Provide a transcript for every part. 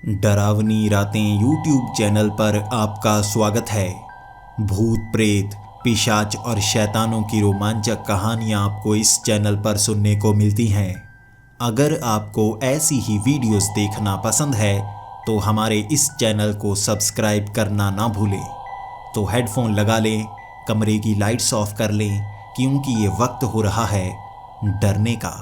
डरावनी रातें YouTube channel पर आपका स्वागत है। भूत प्रेत, पिशाच और शैतानों की रोमांचक कहानियाँ आपको इस चैनल पर सुनने को मिलती हैं। अगर आपको ऐसी ही वीडियोस देखना पसंद है तो हमारे इस चैनल को सब्सक्राइब करना ना भूलें। तो हेडफोन लगा लें, कमरे की लाइट्स ऑफ कर लें, क्योंकि ये वक्त हो रहा है डरने का।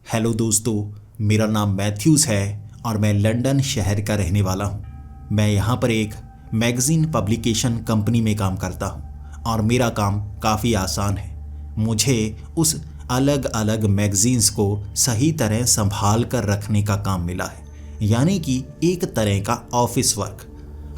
हेलो दोस्तों, मेरा नाम मैथ्यूज़ है और मैं लंदन शहर का रहने वाला हूँ। मैं यहाँ पर एक मैगज़ीन पब्लिकेशन कंपनी में काम करता हूँ और मेरा काम काफ़ी आसान है। मुझे उस अलग अलग मैगज़ीन्स को सही तरह संभाल कर रखने का काम मिला है, यानी कि एक तरह का ऑफिस वर्क।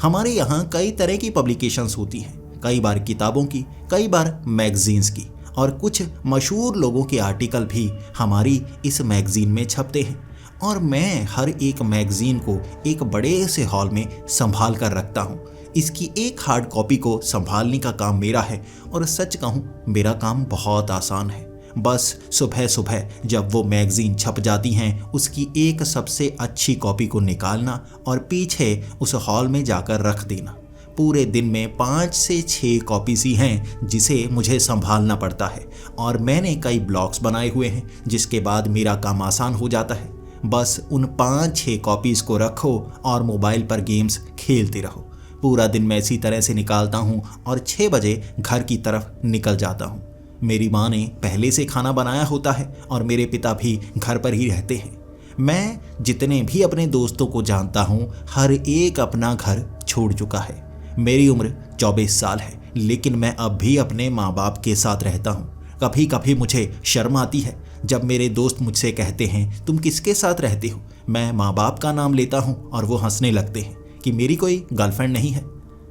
हमारे यहाँ कई तरह की पब्लिकेशंस होती हैं, कई बार किताबों की, कई बार मैगज़ीन्स की, और कुछ मशहूर लोगों के आर्टिकल भी हमारी इस मैगज़ीन में छपते हैं। और मैं हर एक मैगज़ीन को एक बड़े से हॉल में संभाल कर रखता हूँ। इसकी एक हार्ड कॉपी को संभालने का काम मेरा है, और सच कहूँ मेरा काम बहुत आसान है। बस सुबह सुबह जब वो मैगज़ीन छप जाती हैं, उसकी एक सबसे अच्छी कॉपी को निकालना और पीछे उस हॉल में जाकर रख देना। पूरे दिन में 5 से 6 कॉपीज ही हैं जिसे मुझे संभालना पड़ता है, और मैंने कई ब्लॉक्स बनाए हुए हैं जिसके बाद मेरा काम आसान हो जाता है। बस उन 5-6 कॉपीज़ को रखो और मोबाइल पर गेम्स खेलते रहो। पूरा दिन मैं इसी तरह से निकालता हूँ और 6 बजे घर की तरफ निकल जाता हूँ। मेरी माँ ने पहले से खाना बनाया होता है और मेरे पिता भी घर पर ही रहते हैं। मैं जितने भी अपने दोस्तों को जानता हूँ, हर एक अपना घर छोड़ चुका है। मेरी उम्र 24 साल है, लेकिन मैं अब भी अपने माँ बाप के साथ रहता हूँ। कभी कभी मुझे शर्म आती है जब मेरे दोस्त मुझसे कहते हैं, तुम किसके साथ रहते हो? मैं माँ बाप का नाम लेता हूँ और वो हंसने लगते हैं कि मेरी कोई गर्लफ्रेंड नहीं है।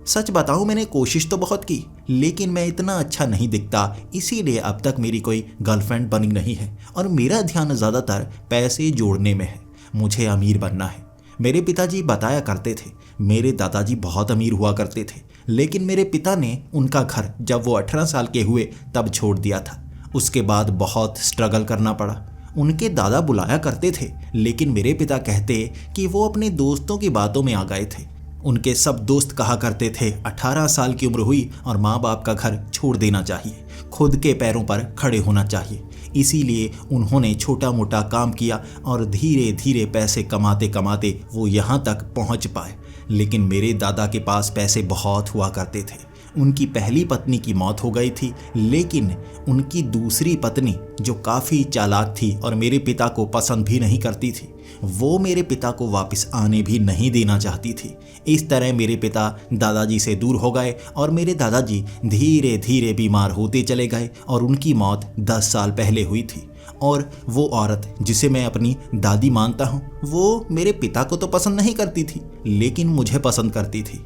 सच बताऊँ, मैंने कोशिश तो बहुत की, लेकिन मैं इतना अच्छा नहीं दिखता, इसीलिए अब तक मेरी कोई गर्लफ्रेंड बनी नहीं है। और मेरा ध्यान ज़्यादातर पैसे जोड़ने में है। मुझे अमीर बनना है। मेरे पिताजी बताया करते थे, मेरे दादाजी बहुत अमीर हुआ करते थे, लेकिन मेरे पिता ने उनका घर जब वो 18 साल के हुए तब छोड़ दिया था। उसके बाद बहुत स्ट्रगल करना पड़ा। उनके दादा बुलाया करते थे, लेकिन मेरे पिता कहते कि वो अपने दोस्तों की बातों में आ गए थे। उनके सब दोस्त कहा करते थे 18 साल की उम्र हुई और माँ बाप का घर छोड़ देना चाहिए, खुद के पैरों पर खड़े होना चाहिए। इसीलिए उन्होंने छोटा मोटा काम किया और धीरे धीरे पैसे कमाते कमाते वो यहाँ तक पहुँच पाए। लेकिन मेरे दादा के पास पैसे बहुत हुआ करते थे। उनकी पहली पत्नी की मौत हो गई थी, लेकिन उनकी दूसरी पत्नी, जो काफ़ी चालाक थी और मेरे पिता को पसंद भी नहीं करती थी, वो मेरे पिता को वापस आने भी नहीं देना चाहती थी। इस तरह मेरे पिता दादाजी से दूर हो गए और मेरे दादाजी धीरे धीरे बीमार होते चले गए, और उनकी मौत 10 साल पहले हुई थी। और वो औरत जिसे मैं अपनी दादी मानता हूँ, वो मेरे पिता को तो पसंद नहीं करती थी, लेकिन मुझे पसंद करती थी।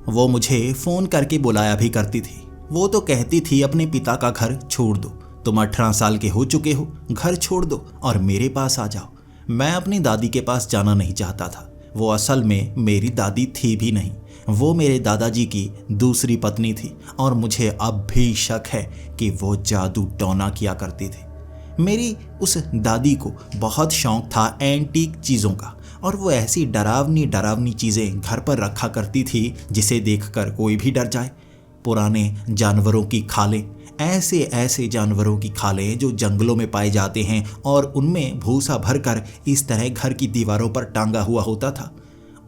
वो मुझे फ़ोन करके बुलाया भी करती थी। वो तो कहती थी, अपने पिता का घर छोड़ दो, तुम 18 साल के हो चुके हो, घर छोड़ दो और मेरे पास आ जाओ। मैं अपनी दादी के पास जाना नहीं चाहता था। वो असल में मेरी दादी थी भी नहीं, वो मेरे दादाजी की दूसरी पत्नी थी, और मुझे अब भी शक है कि वो जादू टोना किया करती थी। मेरी उस दादी को बहुत शौक था एंटीक चीज़ों का, और वो ऐसी डरावनी डरावनी चीज़ें घर पर रखा करती थी जिसे देखकर कोई भी डर जाए। पुराने जानवरों की खालें, ऐसे ऐसे जानवरों की खालें जो जंगलों में पाए जाते हैं, और उनमें भूसा भरकर इस तरह घर की दीवारों पर टांगा हुआ होता था।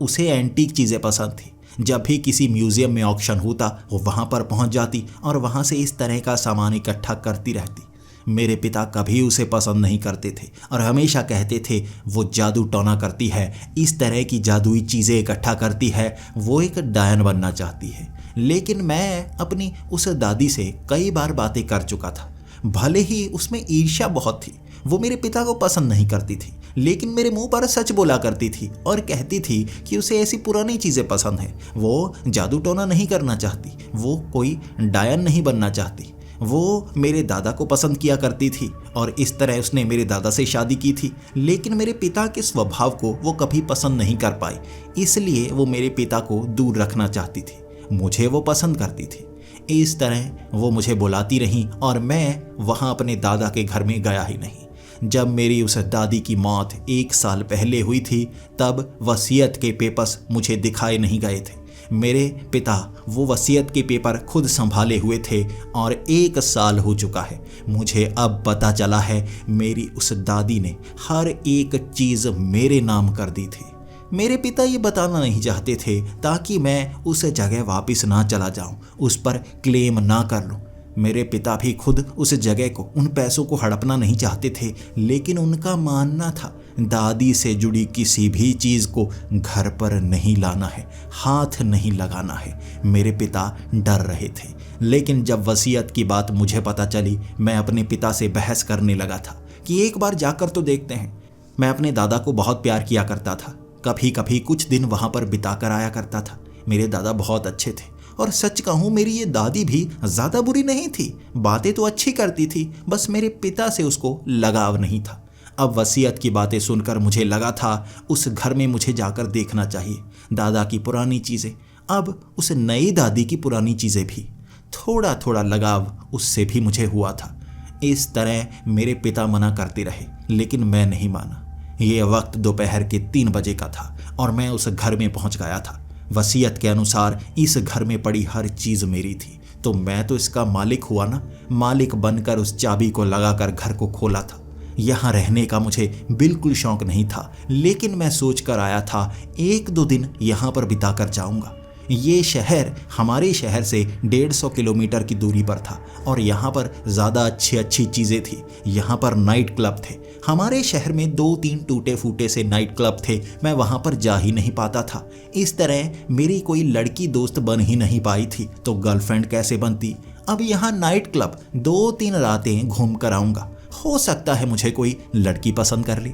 उसे एंटीक चीज़ें पसंद थी। जब भी किसी म्यूज़ियम में ऑक्शन होता, वो वहाँ पर पहुँच जाती और वहाँ से इस तरह का सामान इकट्ठा करती रहती। मेरे पिता कभी उसे पसंद नहीं करते थे और हमेशा कहते थे, वो जादू टोना करती है, इस तरह की जादुई चीज़ें इकट्ठा करती है, वो एक डायन बनना चाहती है। लेकिन मैं अपनी उस दादी से कई बार बातें कर चुका था। भले ही उसमें ईर्ष्या बहुत थी, वो मेरे पिता को पसंद नहीं करती थी, लेकिन मेरे मुंह पर सच बोला करती थी और कहती थी कि उसे ऐसी पुरानी चीज़ें पसंद हैं। वो जादू टोना नहीं करना चाहती, वो कोई डायन नहीं बनना चाहती। वो मेरे दादा को पसंद किया करती थी, और इस तरह उसने मेरे दादा से शादी की थी। लेकिन मेरे पिता के स्वभाव को वो कभी पसंद नहीं कर पाई, इसलिए वो मेरे पिता को दूर रखना चाहती थी। मुझे वो पसंद करती थी। इस तरह वो मुझे बुलाती रहीं और मैं वहाँ अपने दादा के घर में गया ही नहीं। जब मेरी उस दादी की मौत 1 साल पहले हुई थी तब वसीयत के पेपर्स मुझे दिखाए नहीं गए थे। मेरे पिता वो वसीयत के पेपर खुद संभाले हुए थे और 1 साल हो चुका है। मुझे अब पता चला है मेरी उस दादी ने हर एक चीज़ मेरे नाम कर दी थी। मेरे पिता ये बताना नहीं चाहते थे ताकि मैं उस जगह वापस ना चला जाऊं, उस पर क्लेम ना कर लूं। मेरे पिता भी खुद उस जगह को, उन पैसों को हड़पना नहीं चाहते थे, लेकिन उनका मानना था दादी से जुड़ी किसी भी चीज़ को घर पर नहीं लाना है, हाथ नहीं लगाना है। मेरे पिता डर रहे थे, लेकिन जब वसीयत की बात मुझे पता चली मैं अपने पिता से बहस करने लगा था कि एक बार जाकर तो देखते हैं। मैं अपने दादा को बहुत प्यार किया करता था, कभी कभी कुछ दिन वहाँ पर बिता कर आया करता था। मेरे दादा बहुत अच्छे थे और सच कहूँ मेरी ये दादी भी ज़्यादा बुरी नहीं थी, बातें तो अच्छी करती थी, बस मेरे पिता से उसको लगाव नहीं था। अब वसीयत की बातें सुनकर मुझे लगा था उस घर में मुझे जाकर देखना चाहिए। दादा की पुरानी चीज़ें, अब उस नई दादी की पुरानी चीज़ें भी, थोड़ा थोड़ा लगाव उससे भी मुझे हुआ था। इस तरह मेरे पिता मना करते रहे, लेकिन मैं नहीं माना। ये वक्त दोपहर के 3 बजे का था और मैं उस घर में पहुंच गया था। वसीयत के अनुसार इस घर में पड़ी हर चीज़ मेरी थी, तो मैं तो इसका मालिक हुआ ना। मालिक बनकर उस चाबी को लगाकर घर को खोला था। यहाँ रहने का मुझे बिल्कुल शौक नहीं था, लेकिन मैं सोच कर आया था 1-2 दिन यहाँ पर बिताकर जाऊँगा। ये शहर हमारे शहर से 150 किलोमीटर की दूरी पर था और यहाँ पर ज़्यादा अच्छी चीज़ें थी। यहाँ पर नाइट क्लब थे। हमारे शहर में 2-3 टूटे फूटे से नाइट क्लब थे, मैं वहाँ पर जा ही नहीं पाता था। इस तरह मेरी कोई लड़की दोस्त बन ही नहीं पाई थी, तो गर्लफ्रेंड कैसे बनती। अब यहाँ नाइट क्लब 2-3 रातें घूम कर आऊँगा, हो सकता है मुझे कोई लड़की पसंद कर ले।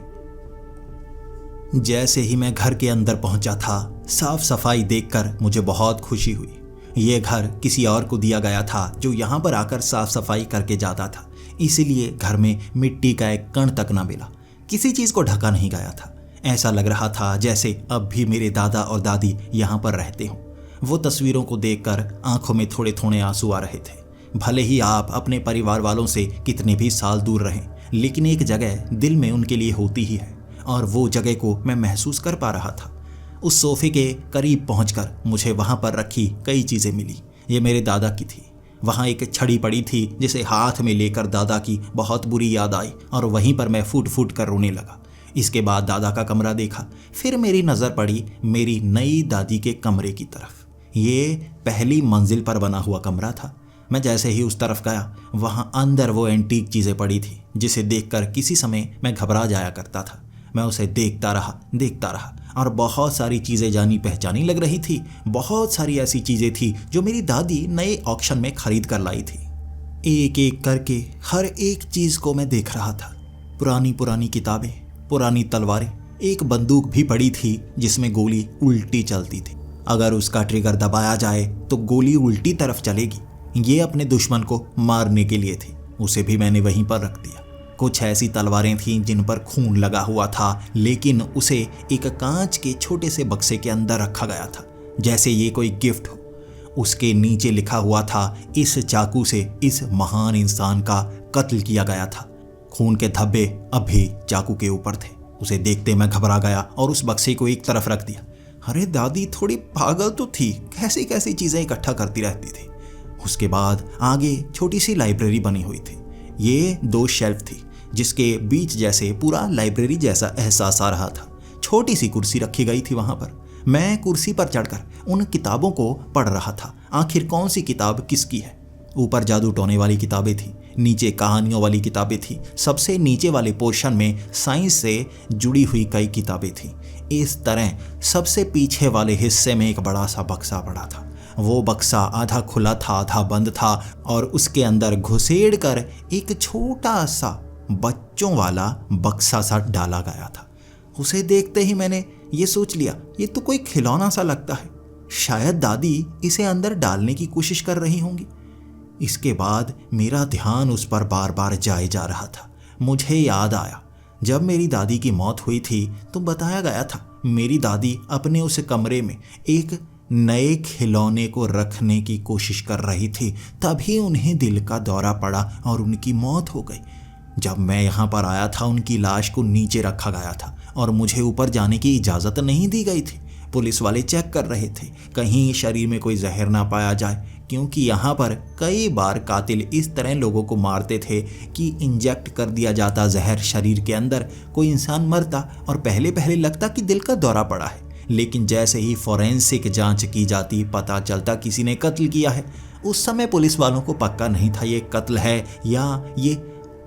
जैसे ही मैं घर के अंदर पहुंचा था, साफ सफाई देखकर मुझे बहुत खुशी हुई। ये घर किसी और को दिया गया था जो यहाँ पर आकर साफ सफाई करके जाता था, इसीलिए घर में मिट्टी का एक कण तक ना मिला। किसी चीज़ को ढका नहीं गया था। ऐसा लग रहा था जैसे अब भी मेरे दादा और दादी यहाँ पर रहते हों। वो तस्वीरों को देखकर आंखों में थोड़े थोड़े आंसू आ रहे थे। भले ही आप अपने परिवार वालों से कितने भी साल दूर रहें, लेकिन एक जगह दिल में उनके लिए होती ही है, और वो जगह को मैं महसूस कर पा रहा था। उस सोफे के करीब पहुंचकर मुझे वहां पर रखी कई चीज़ें मिली। ये मेरे दादा की थी। वहां एक छड़ी पड़ी थी जिसे हाथ में लेकर दादा की बहुत बुरी याद आई और वहीं पर मैं फूट फूट कर रोने लगा। इसके बाद दादा का कमरा देखा, फिर मेरी नज़र पड़ी मेरी नई दादी के कमरे की तरफ। ये पहली मंजिल पर बना हुआ कमरा था। मैं जैसे ही उस तरफ गया, वहाँ अंदर वो एंटीक चीज़ें पड़ी थी जिसे देखकर किसी समय मैं घबरा जाया करता था। मैं उसे देखता रहा और बहुत सारी चीज़ें जानी पहचानी लग रही थी। बहुत सारी ऐसी चीज़ें थी जो मेरी दादी नए ऑक्शन में खरीद कर लाई थी। एक एक करके हर एक चीज़ को मैं देख रहा था। पुरानी किताबें, पुरानी तलवारें, एक बंदूक भी पड़ी थी जिसमें गोली उल्टी चलती थी। अगर उसका ट्रिगर दबाया जाए तो गोली उल्टी तरफ चलेगी। ये अपने दुश्मन को मारने के लिए थी। उसे भी मैंने वहीं पर रख दिया। कुछ ऐसी तलवारें थीं जिन पर खून लगा हुआ था, लेकिन उसे एक कांच के छोटे से बक्से के अंदर रखा गया था, जैसे ये कोई गिफ्ट हो। उसके नीचे लिखा हुआ था, इस चाकू से इस महान इंसान का कत्ल किया गया था। खून के धब्बे अब भी चाकू के ऊपर थे। उसे देखते मैं घबरा गया और उस बक्से को एक तरफ रख दिया। अरे दादी थोड़ी पागल तो थी, कैसी कैसी चीज़ें इकट्ठा करती रहती थी। उसके बाद आगे छोटी सी लाइब्रेरी बनी हुई थी। ये 2 शेल्फ थी जिसके बीच जैसे पूरा लाइब्रेरी जैसा एहसास आ रहा था। छोटी सी कुर्सी रखी गई थी वहाँ पर। मैं कुर्सी पर चढ़कर उन किताबों को पढ़ रहा था। आखिर कौन सी किताब किसकी है। ऊपर जादू टोने वाली किताबें थी, नीचे कहानियों वाली किताबें थी, सबसे नीचे वाले पोर्शन में साइंस से जुड़ी हुई कई किताबें थी। इस तरह सबसे पीछे वाले हिस्से में एक बड़ा सा बक्सा पड़ा था। वो बक्सा आधा खुला था, आधा बंद था, और उसके अंदर घुसेड़ कर एक छोटा सा बच्चों वाला बक्सा सा डाला गया था। उसे देखते ही मैंने ये सोच लिया, ये तो कोई खिलौना सा लगता है, शायद दादी इसे अंदर डालने की कोशिश कर रही होंगी। इसके बाद मेरा ध्यान उस पर बार बार जाए जा रहा था। मुझे याद आया, जब मेरी दादी की मौत हुई थी तो बताया गया था मेरी दादी अपने उस कमरे में एक नए खिलौने को रखने की कोशिश कर रही थी, तभी उन्हें दिल का दौरा पड़ा और उनकी मौत हो गई। जब मैं यहाँ पर आया था उनकी लाश को नीचे रखा गया था और मुझे ऊपर जाने की इजाज़त नहीं दी गई थी। पुलिस वाले चेक कर रहे थे कहीं शरीर में कोई जहर ना पाया जाए, क्योंकि यहाँ पर कई बार कातिल इस तरह लोगों को मारते थे कि इंजेक्ट कर दिया जाता जहर शरीर के अंदर, कोई इंसान मरता और पहले पहले लगता कि दिल का दौरा पड़ा है, लेकिन जैसे ही फॉरेंसिक जांच की जाती पता चलता किसी ने कत्ल किया है। उस समय पुलिस वालों को पक्का नहीं था ये कत्ल है या ये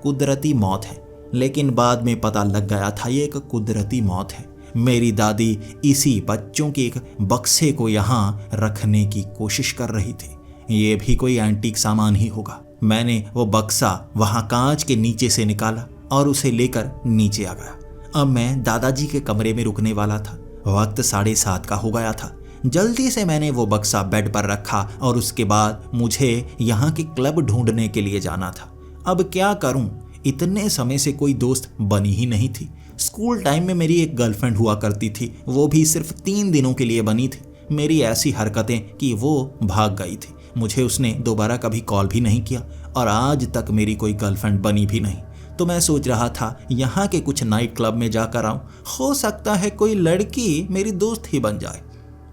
कुदरती मौत है, लेकिन बाद में पता लग गया था ये एक कुदरती मौत है। मेरी दादी इसी बच्चों के एक बक्से को यहाँ रखने की कोशिश कर रही थी। ये भी कोई एंटीक सामान ही होगा। मैंने वो बक्सा वहाँ कांच के नीचे से निकाला और उसे लेकर नीचे आ गया। अब मैं दादाजी के कमरे में रुकने वाला था। वक्त 7:30 का हो गया था। जल्दी से मैंने वो बक्सा बेड पर रखा और उसके बाद मुझे यहाँ के क्लब ढूंढने के लिए जाना था। अब क्या करूं? इतने समय से कोई दोस्त बनी ही नहीं थी। स्कूल टाइम में मेरी एक गर्लफ्रेंड हुआ करती थी, वो भी सिर्फ 3 दिनों के लिए बनी थी। मेरी ऐसी हरकतें कि वो भाग गई थी। मुझे उसने दोबारा कभी कॉल भी नहीं किया और आज तक मेरी कोई गर्लफ्रेंड बनी भी नहीं। तो मैं सोच रहा था यहाँ के कुछ नाइट क्लब में जाकर आऊँ, हो सकता है कोई लड़की मेरी दोस्त ही बन जाए।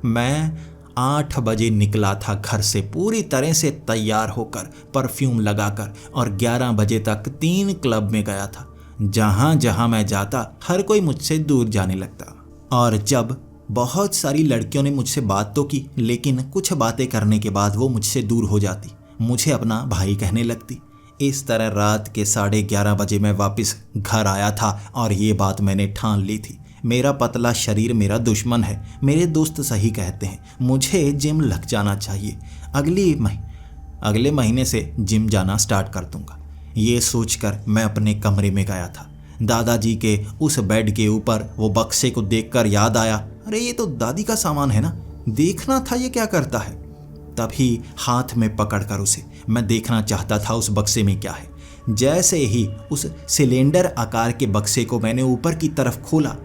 मैं 8 बजे निकला था घर से पूरी तरह से तैयार होकर, परफ्यूम लगाकर, और 11 बजे तक 3 क्लब में गया था। जहाँ जहाँ मैं जाता हर कोई मुझसे दूर जाने लगता और जब बहुत सारी लड़कियों ने मुझसे बात तो की, लेकिन कुछ बातें करने के बाद वो मुझसे दूर हो जाती, मुझे अपना भाई कहने लगती। इस तरह रात के 11:30 बजे मैं वापस घर आया था और ये बात मैंने ठान ली थी, मेरा पतला शरीर मेरा दुश्मन है। मेरे दोस्त सही कहते हैं, मुझे जिम लग जाना चाहिए। अगले महीने से जिम जाना स्टार्ट कर दूंगा। ये सोचकर मैं अपने कमरे में गया था। दादाजी के उस बेड के ऊपर वो बक्से को देखकर याद आया, अरे ये तो दादी का सामान है ना, देखना था ये क्या करता है। तभी हाथ में पकड़कर उसे मैं देखना चाहता था उस बक्से में क्या है। जैसे ही उस सिलेंडर आकार के बक्से को मैंने ऊपर की तरफ खोला,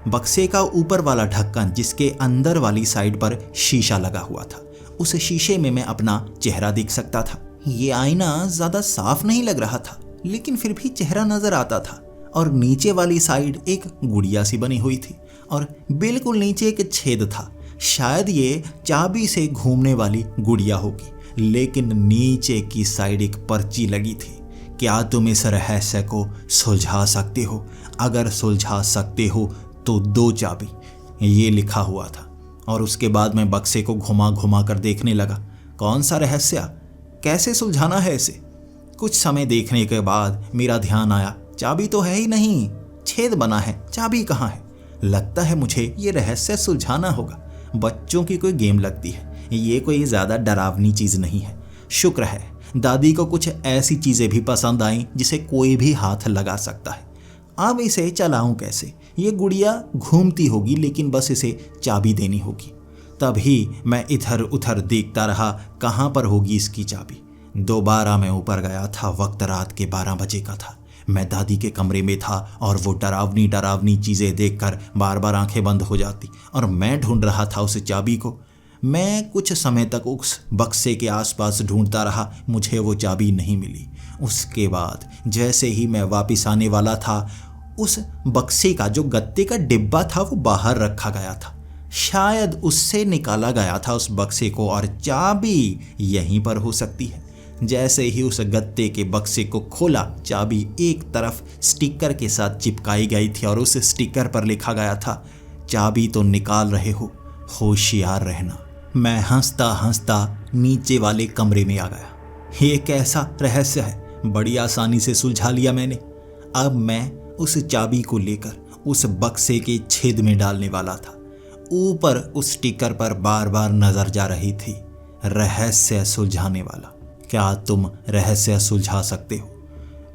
बक्से का ऊपर वाला ढक्कन जिसके अंदर वाली साइड पर शीशा लगा हुआ था, उस शीशे में मैं अपना चेहरा देख सकता था। ये आईना ज़्यादा साफ नहीं लग रहा था, लेकिन फिर भी चेहरा नजर आता था। और नीचे वाली साइड एक गुड़िया सी बनी हुई थी और बिल्कुल नीचे एक छेद था। शायद ये चाबी से घूमने वाली गुड़िया होगी, लेकिन नीचे की साइड एक पर्ची लगी थी। क्या तुम इस रहस्य को सुलझा सकते हो? अगर सुलझा सकते हो तो 2 चाबी, ये लिखा हुआ था। और उसके बाद मैं बक्से को घुमा घुमा कर देखने लगा, कौन सा रहस्य, कैसे सुलझाना है इसे। कुछ समय देखने के बाद मेरा ध्यान आया, चाबी तो है ही नहीं, छेद बना है, चाबी कहाँ है। लगता है मुझे ये रहस्य सुलझाना होगा। बच्चों की कोई गेम लगती है, ये कोई ज़्यादा डरावनी चीज़ नहीं है। शुक्र है दादी को कुछ ऐसी चीज़ें भी पसंद आईं जिसे कोई भी हाथ लगा सकता है। अब इसे चलाऊं कैसे? ये गुड़िया घूमती होगी, लेकिन बस इसे चाबी देनी होगी। तभी मैं इधर उधर देखता रहा, कहाँ पर होगी इसकी चाबी। दोबारा मैं ऊपर गया था। वक्त रात के 12 बजे का था। मैं दादी के कमरे में था और वो डरावनी डरावनी चीज़ें देखकर बार बार आंखें बंद हो जाती और मैं ढूंढ रहा था उस चाबी को। मैं कुछ समय तक उस बक्से के आसपास ढूंढता रहा, मुझे वो चाबी नहीं मिली। उसके बाद जैसे ही मैं वापस आने वाला था, उस बक्से का जो गत्ते का डिब्बा था वो बाहर रखा गया था। शायद उससे निकाला गया था उस बक्से को और चाबी यहीं पर हो सकती है। जैसे ही उस गत्ते के बक्से को खोला, चाबी एक तरफ स्टिकर के साथ चिपकाई गई थी और उस स्टिकर पर लिखा गया था, चाबी तो निकाल रहे हो, होशियार रहना। मैं हंसता हंसता नीचे वाले कमरे में आ गया। ये कैसा रहस्य है, बड़ी आसानी से सुलझा लिया मैंने। अब मैं उस चाबी को लेकर उस बक्से के छेद में डालने वाला था। ऊपर उस स्टिकर पर बार बार नजर जा रही थी, रहस्य सुलझाने वाला। क्या तुम रहस्य सुलझा सकते हो?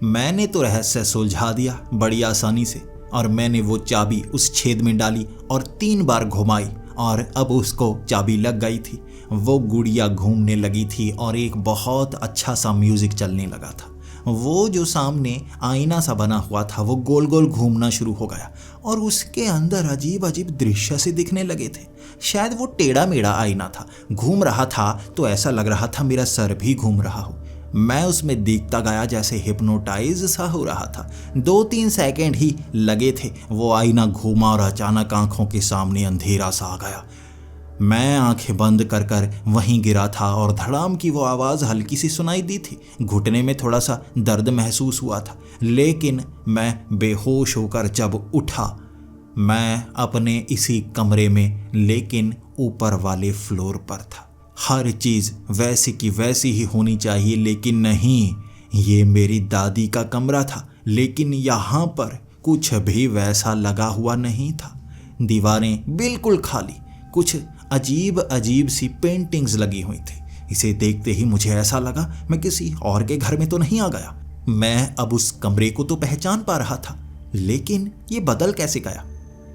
मैंने तो रहस्य सुलझा दिया बड़ी आसानी से और मैंने वो चाबी उस छेद में डाली और 3 बार घुमाई और अब उसको चाबी लग गई थी। वो गुड़िया घूमने लगी थी और एक बहुत अच्छा सा म्यूजिक चलने लगा था। वो जो सामने आईना सा बना हुआ था वो गोल गोल घूमना शुरू हो गया और उसके अंदर अजीब अजीब दृश्य से दिखने लगे थे। शायद वो टेढ़ा मेढ़ा आईना था, घूम रहा था तो ऐसा लग रहा था मेरा सर भी घूम रहा हो। मैं उसमें देखता गया जैसे हिप्नोटाइज सा हो रहा था। 2-3 सेकंड ही लगे थे, वो आईना घूमा और अचानक आंखों के सामने अंधेरा सा आ गया। मैं आंखें बंद कर कर वहीं गिरा था और धड़ाम की वो आवाज़ हल्की सी सुनाई दी थी। घुटने में थोड़ा सा दर्द महसूस हुआ था, लेकिन मैं बेहोश होकर जब उठा, मैं अपने इसी कमरे में लेकिन ऊपर वाले फ्लोर पर था। हर चीज़ वैसी की वैसी ही होनी चाहिए, लेकिन नहीं, ये मेरी दादी का कमरा था, लेकिन यहाँ पर कुछ भी वैसा लगा हुआ नहीं था। दीवारें बिल्कुल खाली, कुछ अजीब अजीब सी पेंटिंग्स लगी हुई थी। इसे देखते ही मुझे ऐसा लगा मैं किसी और के घर में तो नहीं आ गया। मैं अब उस कमरे को तो पहचान पा रहा था, लेकिन ये बदल कैसे गया।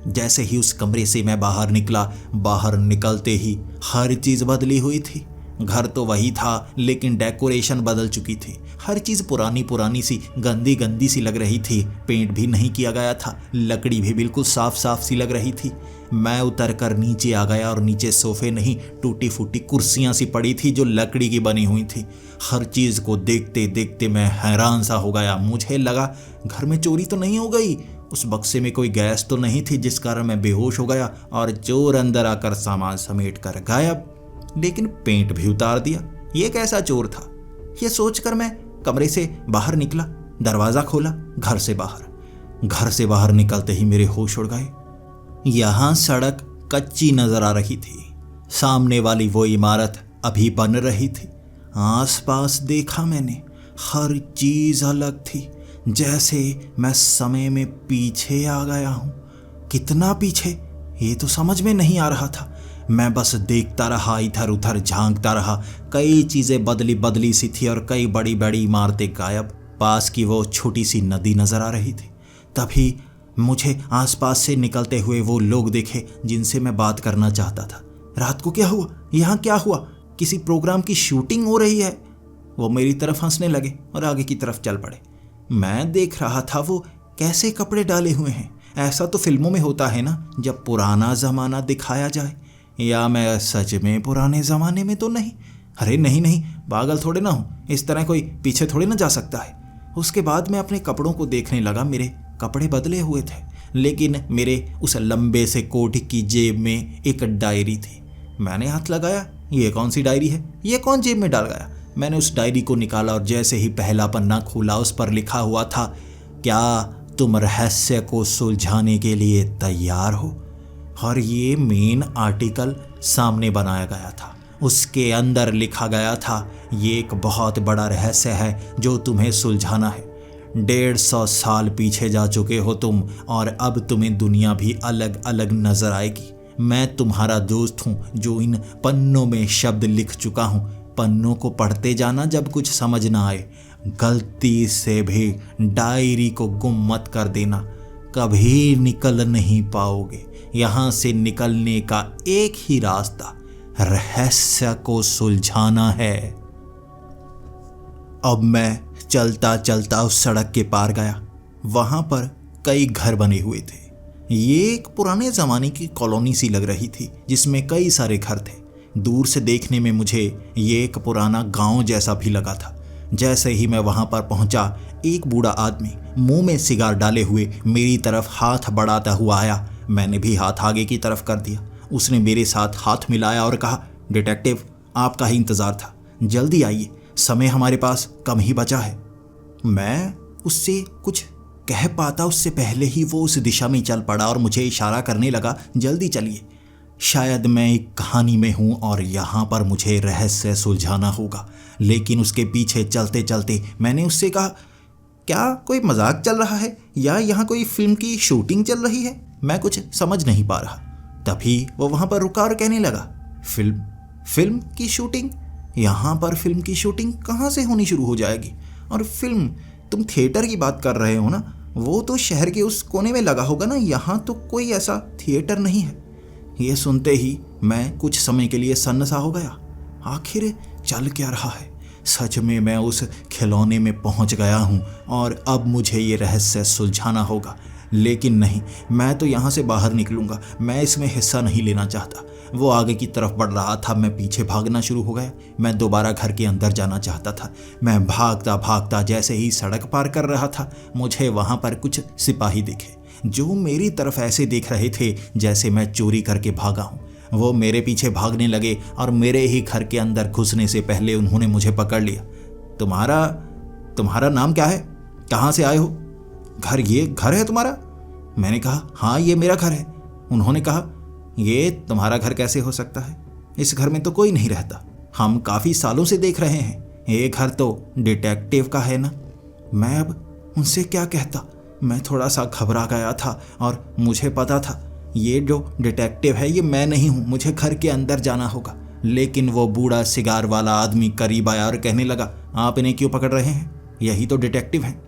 जैसे ही उस कमरे से मैं बाहर निकला, बाहर निकलते ही हर चीज़ बदली हुई थी। घर तो वही था, लेकिन डेकोरेशन बदल चुकी थी। हर चीज़ पुरानी पुरानी सी, गंदी गंदी सी लग रही थी। पेंट भी नहीं किया गया था, लकड़ी भी बिल्कुल साफ साफ सी लग रही थी। मैं उतर कर नीचे आ गया और नीचे सोफे नहीं, टूटी फूटी कुर्सियाँ सी पड़ी थी जो लकड़ी की बनी हुई थी। हर चीज़ को देखते देखते मैं हैरान सा हो गया। मुझे लगा घर में चोरी तो नहीं हो गई, उस बक्से में कोई गैस तो नहीं थी जिस कारण मैं बेहोश हो गया और चोर अंदर आकर सामान समेट कर गायब। लेकिन पेंट भी उतार दिया। ये कैसा चोर था, ये सोचकर मैं कमरे से बाहर निकला, दरवाज़ा खोला। घर से बाहर निकलते ही मेरे होश उड़ गए। यहाँ सड़क कच्ची नजर आ रही थी, सामने वाली वो इमारत अभी बन रही थी। आसपास देखा मैंने, हर चीज़ अलग थी, जैसे मैं समय में पीछे आ गया हूँ। कितना पीछे, ये तो समझ में नहीं आ रहा था। मैं बस देखता रहा, इधर उधर झांकता रहा। कई चीज़ें बदली बदली सी थी और कई बड़ी बड़ी इमारतें गायब। पास की वो छोटी सी नदी नज़र आ रही थी। तभी मुझे आसपास से निकलते हुए वो लोग देखे जिनसे मैं बात करना चाहता था। रात को क्या हुआ, यहाँ क्या हुआ, किसी प्रोग्राम की शूटिंग हो रही है। वो मेरी तरफ हंसने लगे और आगे की तरफ चल पड़े। मैं देख रहा था वो कैसे कपड़े डाले हुए हैं। ऐसा तो फिल्मों में होता है ना, जब पुराना ज़माना दिखाया जाए। या मैं सच में पुराने ज़माने में तो नहीं। अरे नहीं नहीं, पागल थोड़े ना हूँ, इस तरह कोई पीछे थोड़े ना जा सकता है। उसके बाद मैं अपने कपड़ों को देखने लगा। मेरे कपड़े बदले हुए थे, लेकिन मेरे उस लंबे से कोट की जेब में एक डायरी थी। मैंने हाथ लगाया, ये कौन सी डायरी है, ये कौन जेब में डाल गया। मैंने उस डायरी को निकाला और जैसे ही पहला पन्ना खोला, उस पर लिखा हुआ था, क्या तुम रहस्य को सुलझाने के लिए तैयार हो। और ये मेन आर्टिकल सामने बनाया गया था। उसके अंदर लिखा गया था, ये एक बहुत बड़ा रहस्य है जो तुम्हें सुलझाना है। 150 साल पीछे जा चुके हो तुम, और अब तुम्हें दुनिया भी अलग अलग नजर आएगी। मैं तुम्हारा दोस्त हूँ जो इन पन्नों में शब्द लिख चुका हूँ। पन्नों को पढ़ते जाना, जब कुछ समझ ना आए गलती से भी डायरी को गुम मत कर देना, कभी निकल नहीं पाओगे। यहाँ से निकलने का एक ही रास्ता, रहस्य को सुलझाना है। अब मैं चलता चलता उस सड़क के पार गया। वहाँ पर कई घर बने हुए थे। ये एक पुराने ज़माने की कॉलोनी सी लग रही थी, जिसमें कई सारे घर थे। दूर से देखने में मुझे ये एक पुराना गांव जैसा भी लगा था। जैसे ही मैं वहाँ पर पहुँचा, एक बूढ़ा आदमी मुंह में सिगार डाले हुए मेरी तरफ हाथ बढ़ाता हुआ आया। मैंने भी हाथ आगे की तरफ कर दिया। उसने मेरे साथ हाथ मिलाया और कहा, डिटेक्टिव, आपका ही इंतज़ार था, जल्दी आइए, समय हमारे पास कम ही बचा है। मैं उससे कुछ कह पाता उससे पहले ही वो उस दिशा में चल पड़ा और मुझे इशारा करने लगा, जल्दी चलिए। शायद मैं एक कहानी में हूँ और यहाँ पर मुझे रहस्य सुलझाना होगा। लेकिन उसके पीछे चलते चलते मैंने उससे कहा, क्या कोई मजाक चल रहा है या यहाँ कोई फिल्म की शूटिंग चल रही है? मैं कुछ समझ नहीं पा रहा। तभी वो वहाँ पर रुका और कहने लगा, फिल्म की शूटिंग? यहाँ पर फिल्म की शूटिंग कहाँ से होनी शुरू हो जाएगी? और फिल्म, तुम थिएटर की बात कर रहे हो ना? वो तो शहर के उस कोने में लगा होगा ना, यहाँ तो कोई ऐसा थिएटर नहीं है। ये सुनते ही मैं कुछ समय के लिए सन्न सा हो गया। आखिर चल क्या रहा है? सच में मैं उस खिलौने में पहुंच गया हूं और अब मुझे ये रहस्य सुलझाना होगा। लेकिन नहीं, मैं तो यहाँ से बाहर निकलूंगा, मैं इसमें हिस्सा नहीं लेना चाहता। वो आगे की तरफ बढ़ रहा था, मैं पीछे भागना शुरू हो गया। मैं दोबारा घर के अंदर जाना चाहता था। मैं भागता भागता जैसे ही सड़क पार कर रहा था, मुझे वहाँ पर कुछ सिपाही दिखे जो मेरी तरफ ऐसे देख रहे थे जैसे मैं चोरी करके भागा हूँ। वो मेरे पीछे भागने लगे और मेरे ही घर के अंदर घुसने से पहले उन्होंने मुझे पकड़ लिया। तुम्हारा नाम क्या है? कहाँ से आए हो? ये घर है तुम्हारा? मैंने कहा, हाँ ये मेरा घर है। उन्होंने कहा, ये तुम्हारा घर कैसे हो सकता है? इस घर में तो कोई नहीं रहता। हम काफ़ी सालों से देख रहे हैं। ये घर तो डिटेक्टिव का है ना। मैं अब उनसे क्या कहता? मैं थोड़ा सा घबरा गया था और मुझे पता था ये जो डिटेक्टिव है ये मैं नहीं हूँ, मुझे घर के अंदर जाना होगा। लेकिन वो बूढ़ा सिगार वाला आदमी करीब आया और कहने लगा, आप इन्हें क्यों पकड़ रहे हैं? यही तो डिटेक्टिव हैं।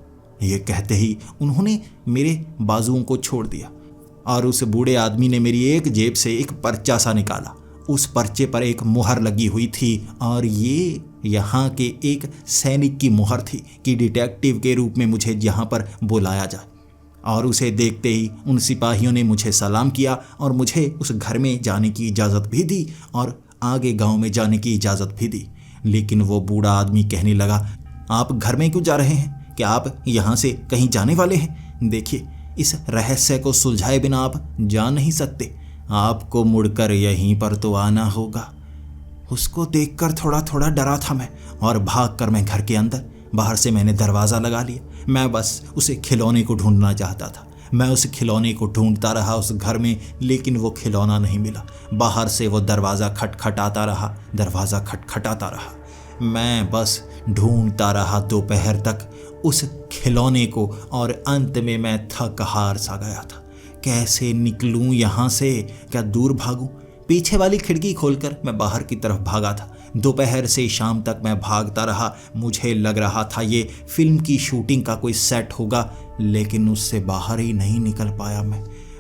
ये कहते ही उन्होंने मेरे बाजुओं को छोड़ दिया और उस बूढ़े आदमी ने मेरी एक जेब से एक पर्चा सा निकाला। उस पर्चे पर एक मुहर लगी हुई थी और ये यहाँ के एक सैनिक की मुहर थी कि डिटेक्टिव के रूप में मुझे यहाँ पर बुलाया जाए। और उसे देखते ही उन सिपाहियों ने मुझे सलाम किया और मुझे उस घर में जाने की इजाज़त भी दी और आगे गांव में जाने की इजाज़त भी दी। लेकिन वो बूढ़ा आदमी कहने लगा, आप घर में क्यों जा रहे हैं? क्या आप यहाँ से कहीं जाने वाले हैं? देखिए, इस रहस्य को सुलझाए बिना आप जा नहीं सकते। आपको मुड़कर यहीं पर तो आना होगा। उसको देखकर थोड़ा थोड़ा डरा था मैं और भागकर मैं घर के अंदर। बाहर से मैंने दरवाज़ा लगा लिया। मैं बस उसे खिलौने को ढूंढना चाहता था। मैं उस खिलौने को ढूंढता रहा उस घर में, लेकिन वो खिलौना नहीं मिला। बाहर से वो दरवाज़ा खटखटाता रहा। मैं बस ढूंढता रहा दोपहर तक उस खिलौने को और अंत में मैं थक हार सा गया था। कैसे निकलूं यहाँ से? क्या दूर भागूं? पीछे वाली खिड़की खोलकर मैं बाहर की तरफ भागा था। दोपहर से शाम तक मैं भागता रहा। मुझे लग रहा था ये फिल्म की शूटिंग का कोई सेट होगा, लेकिन उससे बाहर ही नहीं निकल पाया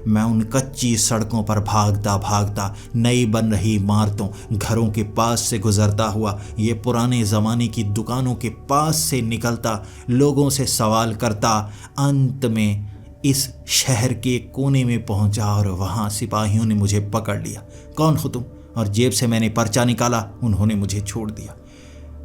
मैं उन कच्ची सड़कों पर भागता भागता नई बन रही इमारतों, घरों के पास से गुजरता हुआ, ये पुराने ज़माने की दुकानों के पास से निकलता, लोगों से सवाल करता, अंत में इस शहर के कोने में पहुंचा और वहाँ सिपाहियों ने मुझे पकड़ लिया। कौन हो तुम? और जेब से मैंने पर्चा निकाला। उन्होंने मुझे छोड़ दिया।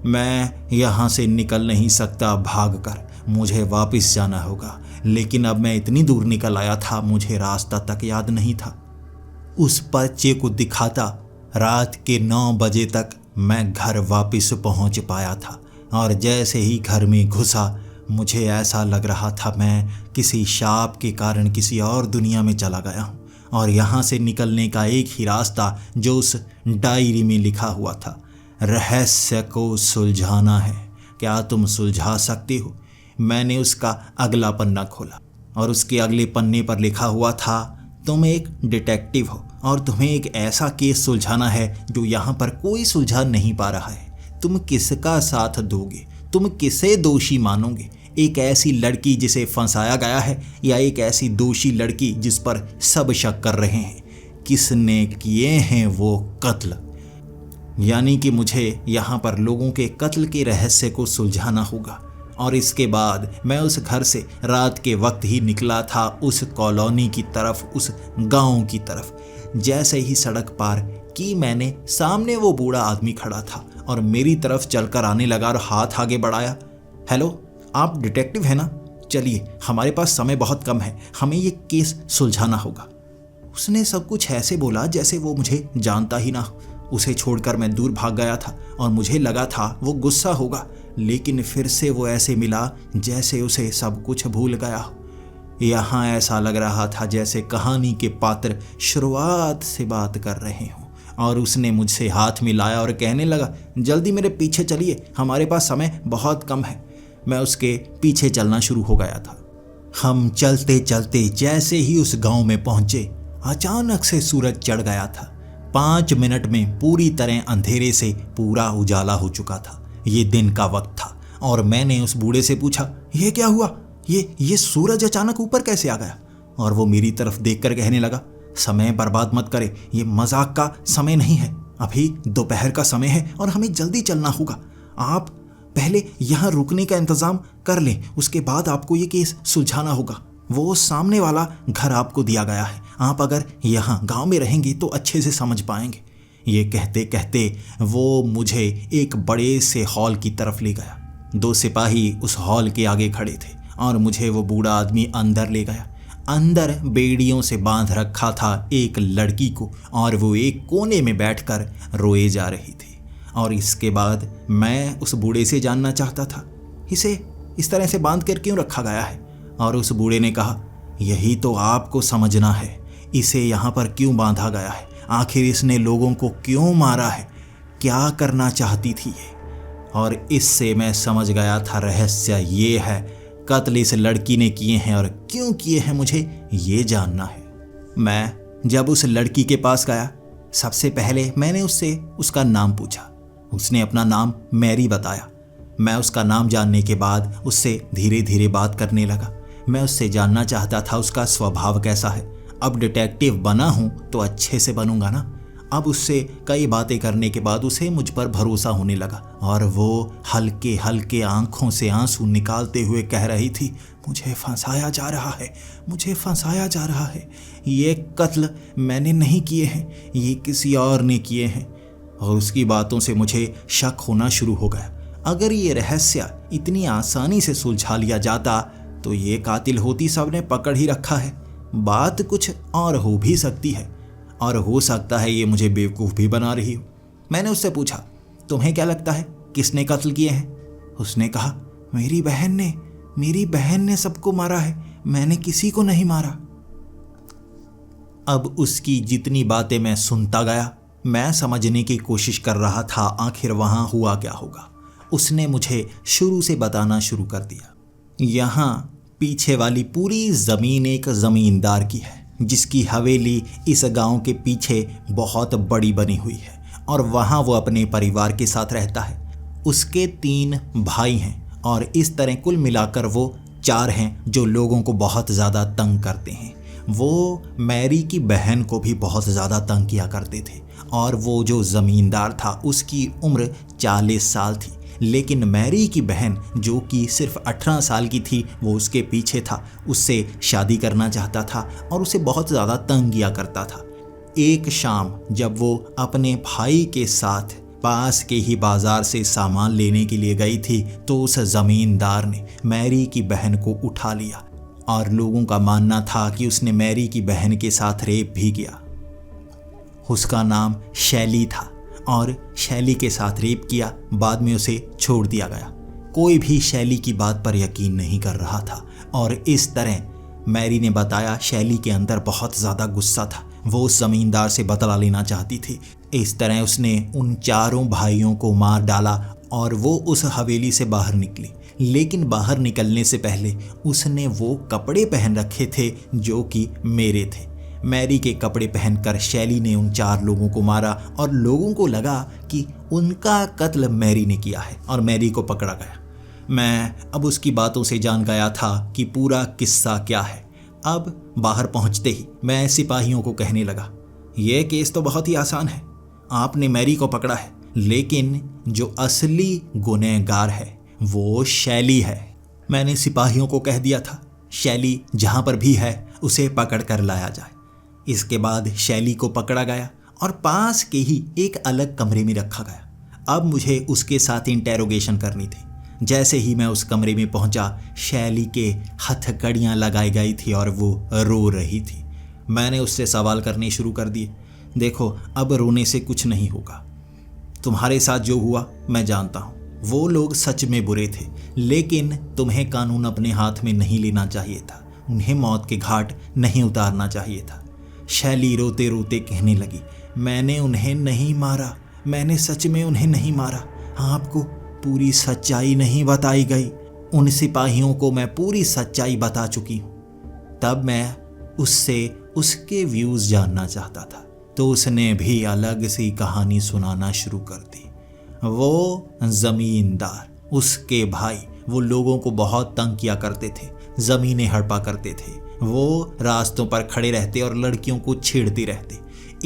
मैं यहाँ से निकल नहीं सकता भागकर, मुझे वापस जाना होगा। लेकिन अब मैं इतनी दूर निकल आया था, मुझे रास्ता तक याद नहीं था। उस पर्चे को दिखाता रात के 9 बजे तक मैं घर वापस पहुँच पाया था और जैसे ही घर में घुसा मुझे ऐसा लग रहा था मैं किसी शाप के कारण किसी और दुनिया में चला गया हूँ और यहाँ से निकलने का एक ही रास्ता जो उस डायरी में लिखा हुआ था, रहस्य को सुलझाना है। क्या तुम सुलझा सकती हो? मैंने उसका अगला पन्ना खोला और उसके अगले पन्ने पर लिखा हुआ था, तुम एक डिटेक्टिव हो और तुम्हें एक ऐसा केस सुलझाना है जो यहाँ पर कोई सुलझा नहीं पा रहा है। तुम किसका साथ दोगे? तुम किसे दोषी मानोगे? एक ऐसी लड़की जिसे फंसाया गया है या एक ऐसी दोषी लड़की जिस पर सब शक कर रहे हैं? किसने किए हैं वो कत्ल? यानी कि मुझे यहाँ पर लोगों के कत्ल के रहस्य को सुलझाना होगा। और इसके बाद मैं उस घर से रात के वक्त ही निकला था उस कॉलोनी की तरफ, उस गांव की तरफ। जैसे ही सड़क पार की मैंने, सामने वो बूढ़ा आदमी खड़ा था और मेरी तरफ चलकर आने लगा और हाथ आगे बढ़ाया। हेलो, आप डिटेक्टिव हैं ना? चलिए, हमारे पास समय बहुत कम है, हमें ये केस सुलझाना होगा। उसने सब कुछ ऐसे बोला जैसे वो मुझे जानता ही ना हो। उसे छोड़कर मैं दूर भाग गया था और मुझे लगा था वो गुस्सा होगा, लेकिन फिर से वो ऐसे मिला जैसे उसे सब कुछ भूल गया हो। यहाँ ऐसा लग रहा था जैसे कहानी के पात्र शुरुआत से बात कर रहे हों। और उसने मुझसे हाथ मिलाया और कहने लगा, जल्दी मेरे पीछे चलिए, हमारे पास समय बहुत कम है। मैं उसके पीछे चलना शुरू हो गया था। हम चलते चलते जैसे ही उस गांव में पहुंचे, अचानक से सूरज चढ़ गया था। 5 मिनट में पूरी तरह अंधेरे से पूरा उजाला हो चुका था। ये दिन का वक्त था और मैंने उस बूढ़े से पूछा, ये क्या हुआ? ये सूरज अचानक ऊपर कैसे आ गया? और वो मेरी तरफ देखकर कहने लगा, समय बर्बाद मत करे, ये मजाक का समय नहीं है। अभी दोपहर का समय है और हमें जल्दी चलना होगा। आप पहले यहाँ रुकने का इंतजाम कर लें, उसके बाद आपको ये केस सुलझाना होगा। वो सामने वाला घर आपको दिया गया है, आप अगर यहाँ गांव में रहेंगे तो अच्छे से समझ पाएंगे। ये कहते कहते वो मुझे एक बड़े से हॉल की तरफ ले गया। 2 सिपाही उस हॉल के आगे खड़े थे और मुझे वो बूढ़ा आदमी अंदर ले गया। अंदर बेड़ियों से बांध रखा था एक लड़की को और वो एक कोने में बैठकर रोए जा रही थी। और इसके बाद मैं उस बूढ़े से जानना चाहता था, इसे इस तरह से बांध कर क्यों रखा गया है। और उस बूढ़े ने कहा, यही तो आपको समझना है, इसे यहाँ पर क्यों बांधा गया है, आखिर इसने लोगों को क्यों मारा है, क्या करना चाहती थी ये। और इससे मैं समझ गया था रहस्य ये है, कत्ल इस लड़की ने किए हैं और क्यों किए हैं मुझे ये जानना है। मैं जब उस लड़की के पास गया, सबसे पहले मैंने उससे उसका नाम पूछा। उसने अपना नाम मैरी बताया। मैं उसका नाम जानने के बाद उससे धीरे धीरे बात करने लगा। मैं उससे जानना चाहता था उसका स्वभाव कैसा है। अब डिटेक्टिव बना हूँ तो अच्छे से बनूंगा ना। अब उससे कई बातें करने के बाद उसे मुझ पर भरोसा होने लगा और वो हल्के हल्के आंखों से आंसू निकालते हुए कह रही थी, मुझे फंसाया जा रहा है, मुझे फंसाया जा रहा है। ये कत्ल मैंने नहीं किए हैं, ये किसी और ने किए हैं। और उसकी बातों से मुझे शक होना शुरू हो गया। अगर ये रहस्य इतनी आसानी से सुलझा लिया जाता तो ये कातिल होती सबने पकड़ ही रखा है। बात कुछ और हो भी सकती है और हो सकता है ये मुझे बेवकूफ़ भी बना रही हो। मैंने उससे पूछा, तुम्हें क्या लगता है किसने कत्ल किए हैं? उसने कहा, मेरी बहन ने सबको मारा है, मैंने किसी को नहीं मारा। अब उसकी जितनी बातें मैं सुनता गया, मैं समझने की कोशिश कर रहा था आखिर वहाँ हुआ क्या होगा। उसने मुझे शुरू से बताना शुरू कर दिया। यहाँ पीछे वाली पूरी ज़मीन एक ज़मींदार की है, जिसकी हवेली इस गांव के पीछे बहुत बड़ी बनी हुई है और वहाँ वो अपने परिवार के साथ रहता है। उसके 3 भाई हैं और इस तरह कुल मिलाकर वो 4 हैं जो लोगों को बहुत ज़्यादा तंग करते हैं। वो मैरी की बहन को भी बहुत ज़्यादा तंग किया करते थे और वो जो ज़मींदार था उसकी उम्र 40 साल थी, लेकिन मैरी की बहन जो कि सिर्फ 18 साल की थी वो उसके पीछे था, उससे शादी करना चाहता था और उसे बहुत ज़्यादा तंग किया करता था। एक शाम जब वो अपने भाई के साथ पास के ही बाज़ार से सामान लेने के लिए गई थी तो उस ज़मींदार ने मैरी की बहन को उठा लिया और लोगों का मानना था कि उसने मैरी की बहन के साथ रेप भी किया। उसका नाम शैली था और शैली के साथ रेप किया, बाद में उसे छोड़ दिया गया। कोई भी शैली की बात पर यकीन नहीं कर रहा था और इस तरह मैरी ने बताया शैली के अंदर बहुत ज़्यादा गुस्सा था, वो उस ज़मींदार से बदला लेना चाहती थी। इस तरह उसने उन 4 भाइयों को मार डाला और वो उस हवेली से बाहर निकली। लेकिन बाहर निकलने से पहले उसने वो कपड़े पहन रखे थे जो कि मेरे थे। मैरी के कपड़े पहनकर शैली ने उन 4 लोगों को मारा और लोगों को लगा कि उनका कत्ल मैरी ने किया है और मैरी को पकड़ा गया। मैं अब उसकी बातों से जान गया था कि पूरा किस्सा क्या है। अब बाहर पहुंचते ही मैं सिपाहियों को कहने लगा, यह केस तो बहुत ही आसान है, आपने मैरी को पकड़ा है, लेकिन जो असली गुनहगार है वो शैली है। मैंने सिपाहियों को कह दिया था शैली जहाँ पर भी है उसे पकड़ कर लाया जाए। इसके बाद शैली को पकड़ा गया और पास के ही एक अलग कमरे में रखा गया। अब मुझे उसके साथ इंटेरोगेशन करनी थी। जैसे ही मैं उस कमरे में पहुंचा, शैली के हथकड़ियाँ लगाई गई थी और वो रो रही थी। मैंने उससे सवाल करने शुरू कर दिए, देखो अब रोने से कुछ नहीं होगा, तुम्हारे साथ जो हुआ मैं जानता हूँ, वो लोग सच में बुरे थे, लेकिन तुम्हें कानून अपने हाथ में नहीं लेना चाहिए था, उन्हें मौत के घाट नहीं उतारना चाहिए था। शैली रोते रोते कहने लगी, मैंने उन्हें नहीं मारा, मैंने सच में उन्हें नहीं मारा, आपको पूरी सच्चाई नहीं बताई गई। उन सिपाहियों को मैं पूरी सच्चाई बता चुकी हूँ। तब मैं उससे उसके व्यूज़ जानना चाहता था तो उसने भी अलग सी कहानी सुनाना शुरू कर दी। वो ज़मींदार, उसके भाई, वो लोगों को बहुत तंग किया करते थे, ज़मीनें हड़पा करते थे, वो रास्तों पर खड़े रहते और लड़कियों को छेड़ते रहते।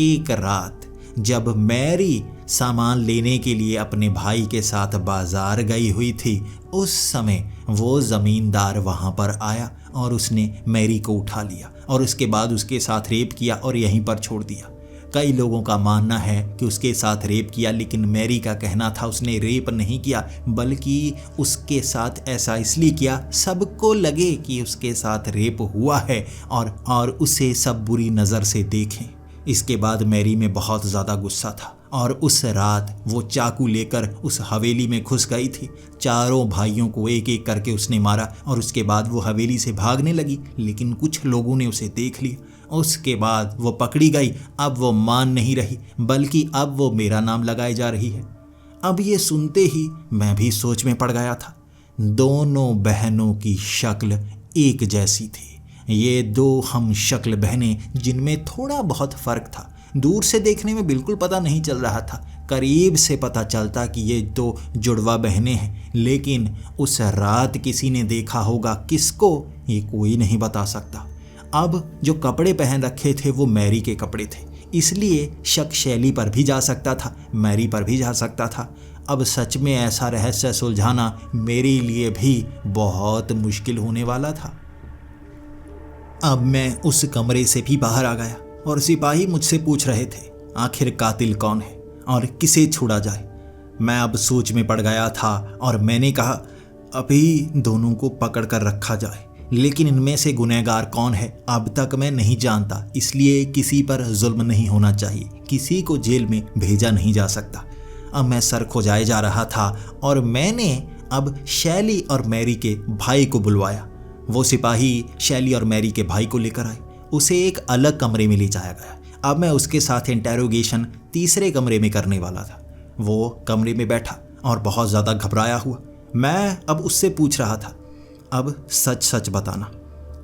एक रात जब मैरी सामान लेने के लिए अपने भाई के साथ बाजार गई हुई थी, उस समय वो ज़मींदार वहाँ पर आया और उसने मैरी को उठा लिया और उसके बाद उसके साथ रेप किया और यहीं पर छोड़ दिया। कई लोगों का मानना है कि उसके साथ रेप किया, लेकिन मैरी का कहना था उसने रेप नहीं किया, बल्कि उसके साथ ऐसा इसलिए किया सबको लगे कि उसके साथ रेप हुआ है और उसे सब बुरी नज़र से देखें। इसके बाद मैरी में बहुत ज़्यादा गुस्सा था और उस रात वो चाकू लेकर उस हवेली में घुस गई थी। चारों भाइयों को एक एक करके उसने मारा और उसके बाद वो हवेली से भागने लगी, लेकिन कुछ लोगों ने उसे देख लिया। उसके बाद वो पकड़ी गई। अब वो मान नहीं रही, बल्कि अब वो मेरा नाम लगाए जा रही है। अब ये सुनते ही मैं भी सोच में पड़ गया था। दोनों बहनों की शक्ल एक जैसी थी। ये दो हम शक्ल बहनें जिनमें थोड़ा बहुत फ़र्क था। दूर से देखने में बिल्कुल पता नहीं चल रहा था, करीब से पता चलता कि ये दो जुड़वा बहनें हैं, लेकिन उस रात किसी ने देखा होगा, किसको ये कोई नहीं बता सकता। अब जो कपड़े पहन रखे थे वो मैरी के कपड़े थे, इसलिए शक शैली पर भी जा सकता था, मैरी पर भी जा सकता था। अब सच में ऐसा रहस्य सुलझाना मेरे लिए भी बहुत मुश्किल होने वाला था। अब मैं उस कमरे से भी बाहर आ गया और सिपाही मुझसे पूछ रहे थे आखिर कातिल कौन है और किसे छोड़ा जाए। मैं अब सोच में पड़ गया था और मैंने कहा अभी दोनों को पकड़ कर रखा जाए, लेकिन इनमें से गुनहगार कौन है अब तक मैं नहीं जानता, इसलिए किसी पर जुल्म नहीं होना चाहिए, किसी को जेल में भेजा नहीं जा सकता। अब मैं सर खुजाए जा रहा था और मैंने अब शैली और मैरी के भाई को बुलवाया। वो सिपाही शैली और मैरी के भाई को लेकर आए। उसे एक अलग कमरे में ले जाया गया। अब मैं उसके साथ इंटेरोगेशन तीसरे कमरे में करने वाला था। वो कमरे में बैठा और बहुत ज़्यादा घबराया हुआ। मैं अब उससे पूछ रहा था, अब सच सच बताना,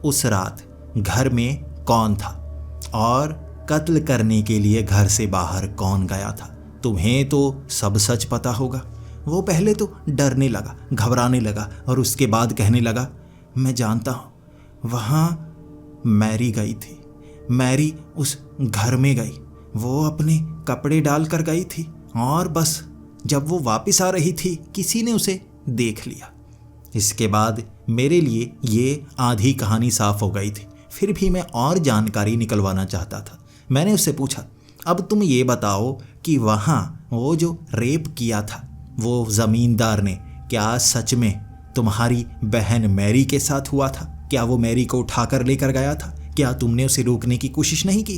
उस रात घर में कौन था और कत्ल करने के लिए घर से बाहर कौन गया था? तुम्हें तो सब सच पता होगा। वो पहले तो डरने लगा, घबराने लगा और उसके बाद कहने लगा, मैं जानता हूँ, वहाँ मैरी गई थी। मैरी उस घर में गई, वो अपने कपड़े डाल कर गई थी और बस जब वो वापस आ रही थी किसी ने उसे देख लिया। इसके बाद मेरे लिए ये आधी कहानी साफ हो गई थी। फिर भी मैं और जानकारी निकलवाना चाहता था। मैंने उससे पूछा, अब तुम ये बताओ कि वहाँ वो जो रेप किया था वो ज़मींदार ने, क्या सच में तुम्हारी बहन मैरी के साथ हुआ था? क्या वो मैरी को उठाकर लेकर गया था? क्या तुमने उसे रोकने की कोशिश नहीं की?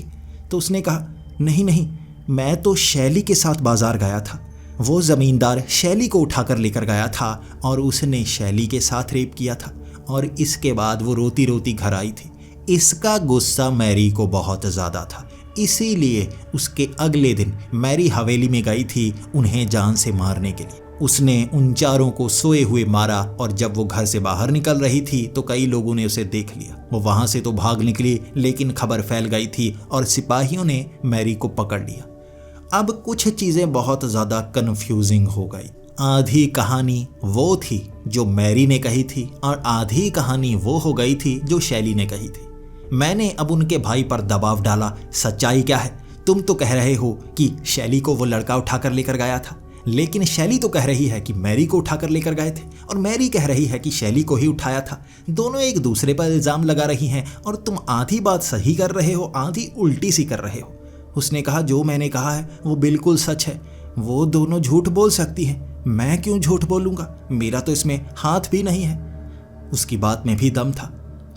तो उसने कहा, नहीं नहीं, मैं तो शैली के साथ बाजार गया था। वो ज़मींदार शैली को उठाकर लेकर गया था और उसने शैली के साथ रेप किया था और इसके बाद वो रोती रोती घर आई थी। इसका गुस्सा मैरी को बहुत ज़्यादा था, इसीलिए उसके अगले दिन मैरी हवेली में गई थी उन्हें जान से मारने के लिए। उसने उन चारों को सोए हुए मारा और जब वो घर से बाहर निकल रही थी तो कई लोगों ने उसे देख लिया। वो वहाँ से तो भाग निकली, लेकिन खबर फैल गई थी और सिपाहियों ने मैरी को पकड़ लिया। अब कुछ चीज़ें बहुत ज़्यादा कन्फ्यूजिंग हो गई। आधी कहानी वो थी जो मैरी ने कही थी और आधी कहानी वो हो गई थी जो शैली ने कही थी। मैंने अब उनके भाई पर दबाव डाला, सच्चाई क्या है? तुम तो कह रहे हो कि शैली को वो लड़का उठाकर लेकर गया था, लेकिन शैली तो कह रही है कि मैरी को उठाकर लेकर गए थे और मैरी कह रही है कि शैली को ही उठाया था। दोनों एक दूसरे पर इल्ज़ाम लगा रही हैं और तुम आधी बात सही कर रहे हो, आधी उल्टी सी कर रहे हो। उसने कहा, जो मैंने कहा है वो बिल्कुल सच है। वो दोनों झूठ बोल सकती हैं, मैं क्यों झूठ बोलूँगा? मेरा तो इसमें हाथ भी नहीं है। उसकी बात में भी दम था।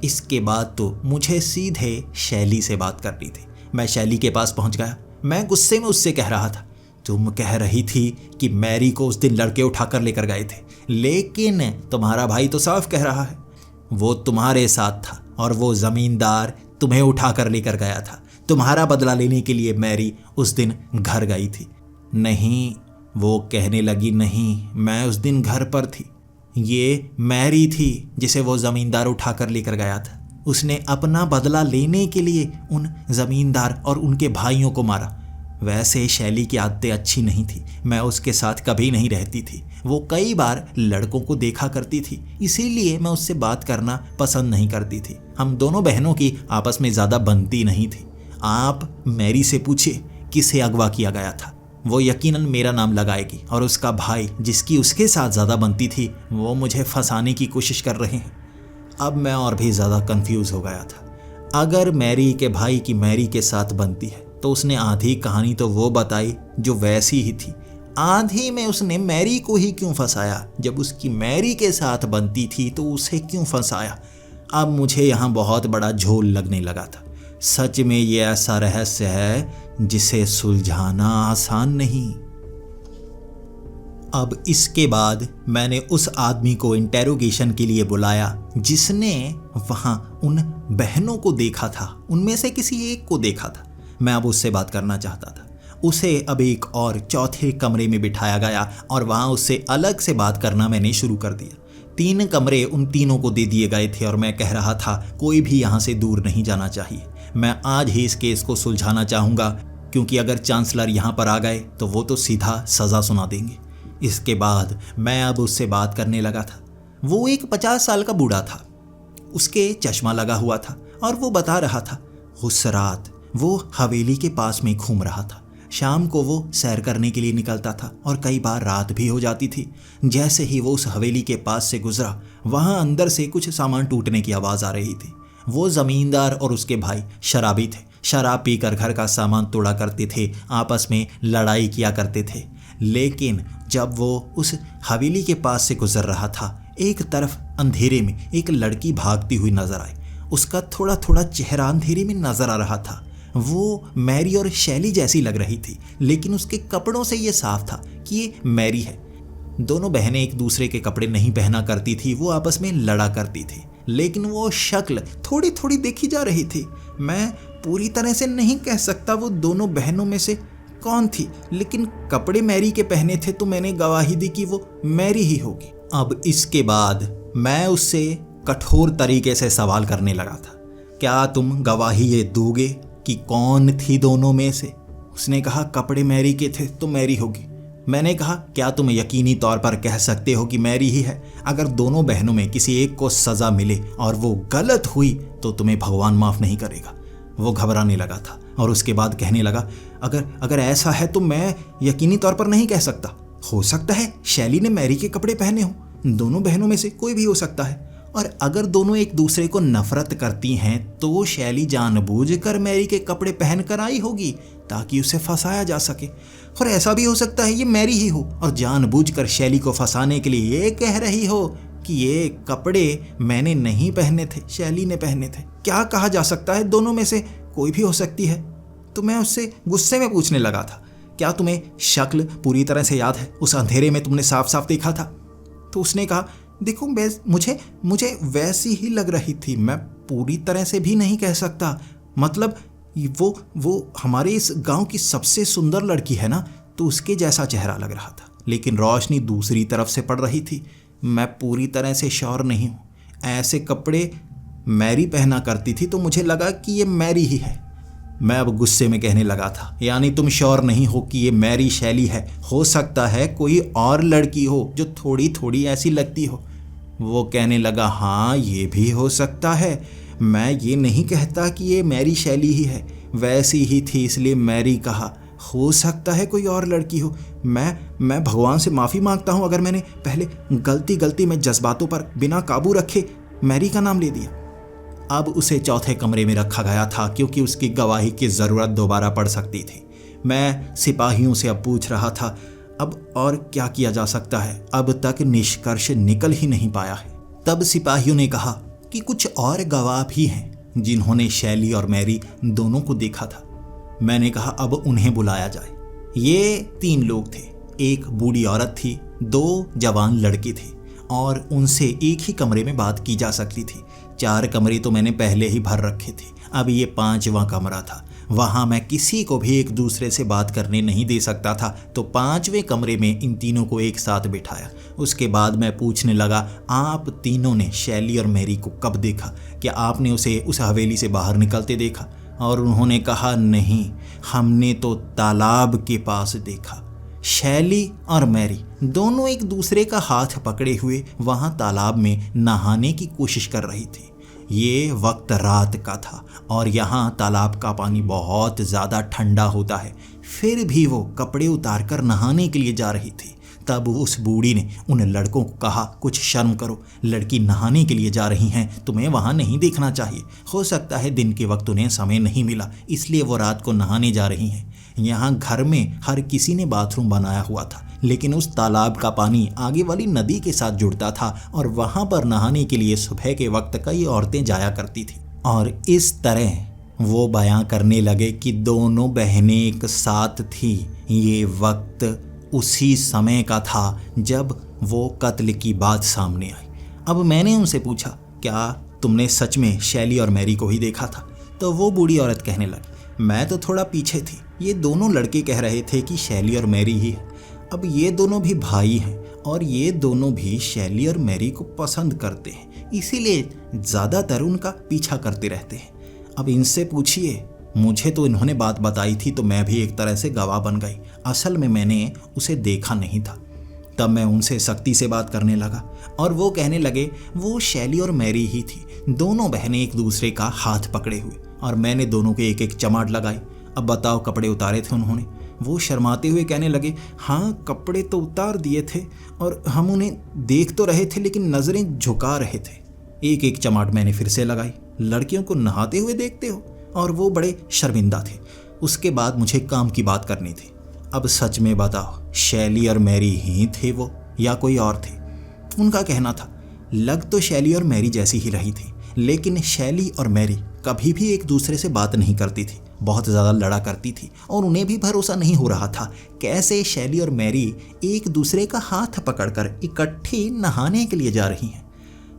इसके बाद तो मुझे सीधे शैली से बात करनी थी। मैं शैली के पास पहुंच गया। मैं गुस्से में उससे कह रहा था, तुम कह रही थी कि मैरी को उस दिन लड़के उठाकर लेकर गए थे, लेकिन तुम्हारा भाई तो साफ कह रहा है वो तुम्हारे साथ था और वो ज़मींदार तुम्हें उठाकर लेकर गया था। तुम्हारा बदला लेने के लिए मैरी उस दिन घर गई थी। नहीं, वो कहने लगी, नहीं, मैं उस दिन घर पर थी। ये मैरी थी जिसे वो ज़मींदार उठाकर लेकर गया था। उसने अपना बदला लेने के लिए उन ज़मींदार और उनके भाइयों को मारा। वैसे शैली की आदतें अच्छी नहीं थी, मैं उसके साथ कभी नहीं रहती थी। वो कई बार लड़कों को देखा करती थी, इसीलिए मैं उससे बात करना पसंद नहीं करती थी। हम दोनों बहनों की आपस में ज़्यादा बनती नहीं थी। आप मैरी से पूछिए किसे अगवा किया गया था। वो यकीनन मेरा नाम लगाएगी और उसका भाई जिसकी उसके साथ ज़्यादा बनती थी वो मुझे फंसाने की कोशिश कर रहे हैं। अब मैं और भी ज़्यादा कंफ्यूज हो गया था। अगर मैरी के भाई की मैरी के साथ बनती है तो उसने आधी कहानी तो वो बताई जो वैसी ही थी, आधी में उसने मैरी को ही क्यों फंसाया? जब उसकी मैरी के साथ बनती थी तो उसे क्यों फंसाया? अब मुझे यहाँ बहुत बड़ा झोल लगने लगा था। सच में ये ऐसा रहस्य है जिसे सुलझाना आसान नहीं। अब इसके बाद मैंने उस आदमी को इंटेरोगेशन के लिए बुलाया जिसने वहाँ उन बहनों को देखा था, उनमें से किसी एक को देखा था। मैं अब उससे बात करना चाहता था। उसे अब एक और चौथे कमरे में बिठाया गया और वहाँ उससे अलग से बात करना मैंने शुरू कर दिया। 3 कमरे उन तीनों को दे दिए गए थे और मैं कह रहा था कोई भी यहाँ से दूर नहीं जाना चाहिए। मैं आज ही इस केस को सुलझाना चाहूँगा, क्योंकि अगर चांसलर यहाँ पर आ गए तो वो तो सीधा सज़ा सुना देंगे। इसके बाद मैं अब उससे बात करने लगा था। वो एक 50 साल का बूढ़ा था, उसके चश्मा लगा हुआ था और वो बता रहा था उस रात वो हवेली के पास में घूम रहा था। शाम को वो सैर करने के लिए निकलता था और कई बार रात भी हो जाती थी। जैसे ही वो उस हवेली के पास से गुजरा, वहाँ अंदर से कुछ सामान टूटने की आवाज़ आ रही थी। वो ज़मींदार और उसके भाई शराबी थे, शराब पीकर घर का सामान तोड़ा करते थे, आपस में लड़ाई किया करते थे। लेकिन जब वो उस हवेली के पास से गुजर रहा था, एक तरफ अंधेरे में एक लड़की भागती हुई नजर आई। उसका थोड़ा थोड़ा चेहरा अंधेरे में नजर आ रहा था। वो मैरी और शैली जैसी लग रही थी, लेकिन उसके कपड़ों से ये साफ था कि ये मैरी है। दोनों बहनें एक दूसरे के कपड़े नहीं पहना करती थी, वो आपस में लड़ा करती थी, लेकिन वो शक्ल थोड़ी थोड़ी देखी जा रही थी। मैं पूरी तरह से नहीं कह सकता वो दोनों बहनों में से कौन थी, लेकिन कपड़े मैरी के पहने थे तो मैंने गवाही दी कि वो मैरी ही होगी। अब इसके बाद मैं उससे कठोर तरीके से सवाल करने लगा था, क्या तुम गवाही ये दोगे कि कौन थी दोनों में से? उसने कहा कपड़े मैरी के थे तो मैरी होगी। मैंने कहा क्या तुम यकीनी तौर पर कह सकते हो कि मैरी ही है? अगर दोनों बहनों में किसी एक को सज़ा मिले और वो गलत हुई तो तुम्हें भगवान माफ़ नहीं करेगा। वो घबराने लगा था और उसके बाद कहने लगा, अगर ऐसा है तो मैं यकीनी तौर पर नहीं कह सकता। हो सकता है शैली ने मैरी के कपड़े पहने हों, दोनों बहनों में से कोई भी हो सकता है। और अगर दोनों एक दूसरे को नफरत करती हैं तो शैली जानबूझकर मैरी के कपड़े पहन कर आई होगी ताकि उसे फंसाया जा सके। और ऐसा भी हो सकता है ये मैरी ही हो और जानबूझकर शैली को फंसाने के लिए ये कह रही हो कि ये कपड़े मैंने नहीं पहने थे, शैली ने पहने थे। क्या कहा जा सकता है, दोनों में से कोई भी हो सकती है। तो मैं उससे गुस्से में पूछने लगा था, क्या तुम्हें शक्ल पूरी तरह से याद है? उस अंधेरे में तुमने साफ साफ देखा था? तो उसने कहा, देखो मुझे वैसी ही लग रही थी, मैं पूरी तरह से भी नहीं कह सकता। मतलब वो हमारे इस गांव की सबसे सुंदर लड़की है ना, तो उसके जैसा चेहरा लग रहा था, लेकिन रोशनी दूसरी तरफ से पड़ रही थी। मैं पूरी तरह से श्योर नहीं हूँ। ऐसे कपड़े मैरी पहना करती थी तो मुझे लगा कि ये मैरी ही है। मैं अब गुस्से में कहने लगा था, यानी तुम श्योर नहीं हो कि ये मैरी शैली है? हो सकता है कोई और लड़की हो जो थोड़ी थोड़ी ऐसी लगती हो। वो कहने लगा, हाँ ये भी हो सकता है, मैं ये नहीं कहता कि ये मैरी शैली ही है, वैसी ही थी इसलिए मैरी कहा। हो सकता है कोई और लड़की हो। मैं भगवान से माफ़ी मांगता हूँ अगर मैंने पहले गलती में जज्बातों पर बिना काबू रखे मैरी का नाम ले दिया। अब उसे चौथे कमरे में रखा गया था क्योंकि उसकी गवाही की ज़रूरत दोबारा पड़ सकती थी। मैं सिपाहियों से अब पूछ रहा था, अब और क्या किया जा सकता है? अब तक निष्कर्ष निकल ही नहीं पाया है। तब सिपाहियों ने कहा कि कुछ और गवाह भी हैं जिन्होंने शैली और मैरी दोनों को देखा था। मैंने कहा अब उन्हें बुलाया जाए। ये 3 लोग थे, एक बूढ़ी औरत थी, 2 जवान लड़के थे और उनसे एक ही कमरे में बात की जा सकती थी। 4 कमरे तो मैंने पहले ही भर रखे थे, अब ये 5वां कमरा था। वहाँ मैं किसी को भी एक दूसरे से बात करने नहीं दे सकता था, तो 5वें कमरे में इन तीनों को एक साथ बिठाया। उसके बाद मैं पूछने लगा, आप तीनों ने शैली और मैरी को कब देखा? क्या आपने उसे उस हवेली से बाहर निकलते देखा? और उन्होंने कहा, नहीं, हमने तो तालाब के पास देखा। शैली और मैरी दोनों एक दूसरे का हाथ पकड़े हुए वहाँ तालाब में नहाने की कोशिश कर रही थी। ये वक्त रात का था और यहाँ तालाब का पानी बहुत ज़्यादा ठंडा होता है। फिर भी वो कपड़े उतारकर नहाने के लिए जा रही थी। तब उस बूढ़ी ने उन लड़कों को कहा, कुछ शर्म करो, लड़की नहाने के लिए जा रही हैं, तुम्हें वहाँ नहीं देखना चाहिए। हो सकता है दिन के वक्त उन्हें समय नहीं मिला, इसलिए वो रात को नहाने जा रही हैं। यहाँ घर में हर किसी ने बाथरूम बनाया हुआ था, लेकिन उस तालाब का पानी आगे वाली नदी के साथ जुड़ता था और वहाँ पर नहाने के लिए सुबह के वक्त कई औरतें जाया करती थी। और इस तरह वो बयां करने लगे कि दोनों बहनें एक साथ थी। ये वक्त उसी समय का था जब वो कत्ल की बात सामने आई। अब मैंने उनसे पूछा, क्या तुमने सच में शैली और मैरी को ही देखा था? तो वो बूढ़ी औरत कहने लगी, मैं तो थोड़ा पीछे थी, ये दोनों लड़के कह रहे थे कि शैली और मैरी ही है। अब ये दोनों भी भाई हैं और ये दोनों भी शैली और मैरी को पसंद करते हैं, इसीलिए ज़्यादातर उनका पीछा करते रहते हैं। अब इनसे पूछिए, मुझे तो इन्होंने बात बताई थी तो मैं भी एक तरह से गवाह बन गई। असल में मैंने उसे देखा नहीं था। तब मैं उनसे सख्ती से बात करने लगा और वो कहने लगे वो शैली और मैरी ही थी। दोनों बहनें एक दूसरे का हाथ पकड़े हुए और मैंने दोनों के एक एक चमाट लगाई। अब बताओ, कपड़े उतारे थे उन्होंने? वो शर्माते हुए कहने लगे, हाँ कपड़े तो उतार दिए थे और हम उन्हें देख तो रहे थे लेकिन नज़रें झुका रहे थे। एक एक चमाट मैंने फिर से लगाई। लड़कियों को नहाते हुए देखते हो? और वो बड़े शर्मिंदा थे। उसके बाद मुझे काम की बात करनी थी। अब सच में बताओ, शैली और मैरी ही थे वो या कोई और थे? उनका कहना था, लग तो शैली और मैरी जैसी ही रही थी, लेकिन शैली और मैरी कभी भी एक दूसरे से बात नहीं करती थी, बहुत ज़्यादा लड़ा करती थी और उन्हें भी भरोसा नहीं हो रहा था कैसे शैली और मैरी एक दूसरे का हाथ पकड़कर इकट्ठी नहाने के लिए जा रही हैं।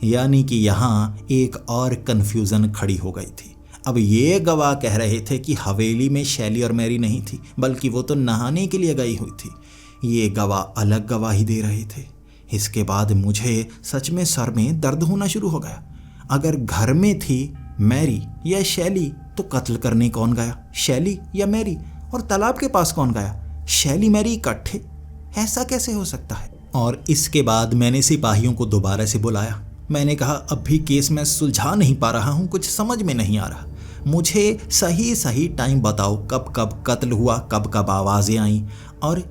यानी कि यहाँ एक और कन्फ्यूज़न खड़ी हो गई थी। अब ये गवाह कह रहे थे कि हवेली में शैली और मैरी नहीं थी, बल्कि वो तो नहाने के लिए गई हुई थी। ये गवाह अलग गवाही दे रहे थे। इसके बाद मुझे सच में सर में दर्द होना शुरू हो गया। अगर घर में थी मैरी या शैली तो कत्ल करने कौन गया? शैली या मैरी? और तालाब के पास कौन गया? शैली मैरी इकट्ठे? ऐसा कैसे हो सकता है? और इसके बाद मैंने सिपाहियों को दोबारा से बुलाया। मैंने कहा, अब भी केस मैं सुलझा नहीं पा रहा हूँ, कुछ समझ में नहीं आ रहा। मुझे सही सही टाइम बताओ, कब कब कत्ल हुआ, कब कब आवाज़ें आईं। और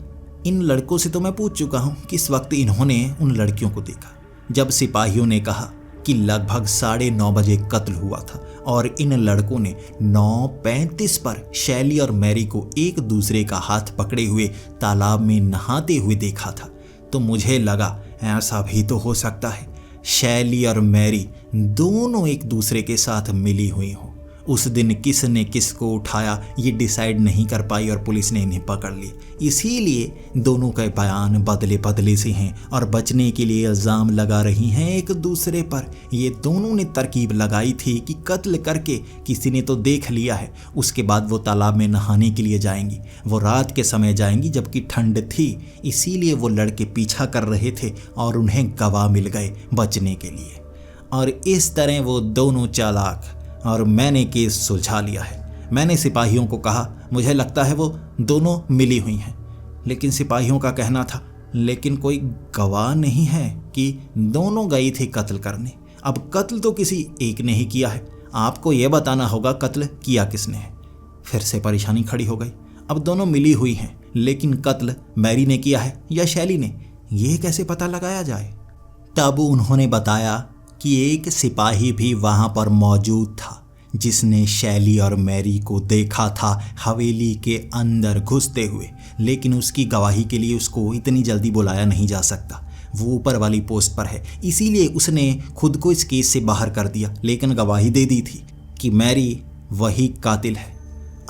इन लड़कों से तो मैं पूछ चुका हूँ किस वक्त इन्होंने उन लड़कियों को देखा। जब सिपाहियों ने कहा कि लगभग 9:30 बजे कत्ल हुआ था और इन लड़कों ने 9:35 पर शैली और मैरी को एक दूसरे का हाथ पकड़े हुए तालाब में नहाते हुए देखा था, तो मुझे लगा ऐसा भी तो हो सकता है शैली और मैरी दोनों एक दूसरे के साथ मिली हुई हों। उस दिन किसने किसको उठाया ये डिसाइड नहीं कर पाई और पुलिस ने इन्हें पकड़ लिया। इसीलिए दोनों के बयान बदले बदले से हैं और बचने के लिए इल्ज़ाम लगा रही हैं एक दूसरे पर। ये दोनों ने तरकीब लगाई थी कि कत्ल करके किसी ने तो देख लिया है, उसके बाद वो तालाब में नहाने के लिए जाएंगी। वो रात के समय जाएंगी जबकि ठंड थी, इसीलिए वो लड़के पीछा कर रहे थे और उन्हें गवाह मिल गए बचने के लिए। और इस तरह वो दोनों चालाक और मैंने केस सुलझा लिया है। मैंने सिपाहियों को कहा, मुझे लगता है वो दोनों मिली हुई हैं। लेकिन सिपाहियों का कहना था, लेकिन कोई गवाह नहीं है कि दोनों गई थी कत्ल करने। अब कत्ल तो किसी एक ने ही किया है, आपको ये बताना होगा कत्ल किया किसने है। फिर से परेशानी खड़ी हो गई। अब दोनों मिली हुई हैं, लेकिन कत्ल मैरी ने किया है या शैली ने, ये कैसे पता लगाया जाए? तब उन्होंने बताया कि एक सिपाही भी वहाँ पर मौजूद था जिसने शैली और मैरी को देखा था हवेली के अंदर घुसते हुए, लेकिन उसकी गवाही के लिए उसको इतनी जल्दी बुलाया नहीं जा सकता। वो ऊपर वाली पोस्ट पर है, इसीलिए उसने खुद को इस केस से बाहर कर दिया, लेकिन गवाही दे दी थी कि मैरी वही कातिल है।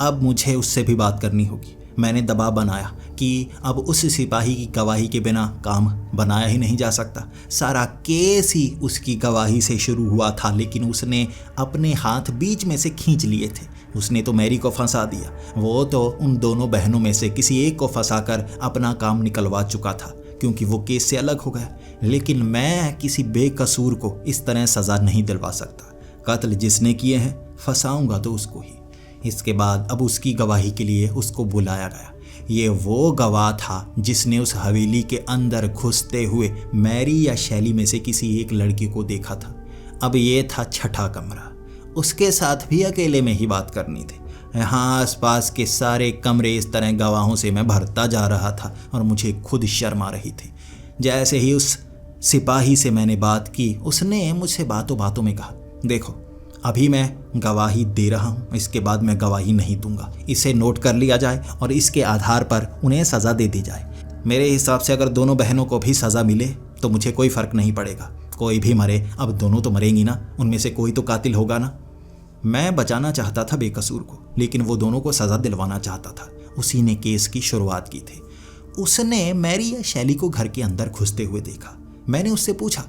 अब मुझे उससे भी बात करनी होगी। मैंने दबाव बनाया कि अब उस सिपाही की गवाही के बिना काम बनाया ही नहीं जा सकता। सारा केस ही उसकी गवाही से शुरू हुआ था, लेकिन उसने अपने हाथ बीच में से खींच लिए थे। उसने तो मैरी को फंसा दिया, वो तो उन दोनों बहनों में से किसी एक को फंसाकर अपना काम निकलवा चुका था, क्योंकि वो केस से अलग हो गया। लेकिन मैं किसी बेकसूर को इस तरह सज़ा नहीं दिलवा सकता। कत्ल जिसने किए हैं फंसाऊंगा तो उसको ही। इसके बाद अब उसकी गवाही के लिए उसको बुलाया गया। ये वो गवाह था जिसने उस हवेली के अंदर घुसते हुए मैरी या शैली में से किसी एक लड़की को देखा था। अब ये था छठा कमरा, उसके साथ भी अकेले में ही बात करनी थी। यहाँ आसपास के सारे कमरे इस तरह गवाहों से मैं भरता जा रहा था और मुझे खुद शर्म आ रही थी। जैसे ही उस सिपाही से मैंने बात की, उसने मुझसे बातों बातों में कहा, देखो अभी मैं गवाही दे रहा हूँ, इसके बाद मैं गवाही नहीं दूंगा। इसे नोट कर लिया जाए और इसके आधार पर उन्हें सज़ा दे दी जाए। मेरे हिसाब से अगर दोनों बहनों को भी सज़ा मिले तो मुझे कोई फ़र्क नहीं पड़ेगा। कोई भी मरे, अब दोनों तो मरेंगी ना, उनमें से कोई तो कातिल होगा ना। मैं बचाना चाहता था बेकसूर को, लेकिन वो दोनों को सज़ा दिलवाना चाहता था। उसी ने केस की शुरुआत की थी। उसने मैरी या शैली को घर के अंदर घुसते हुए देखा। मैंने उससे पूछा,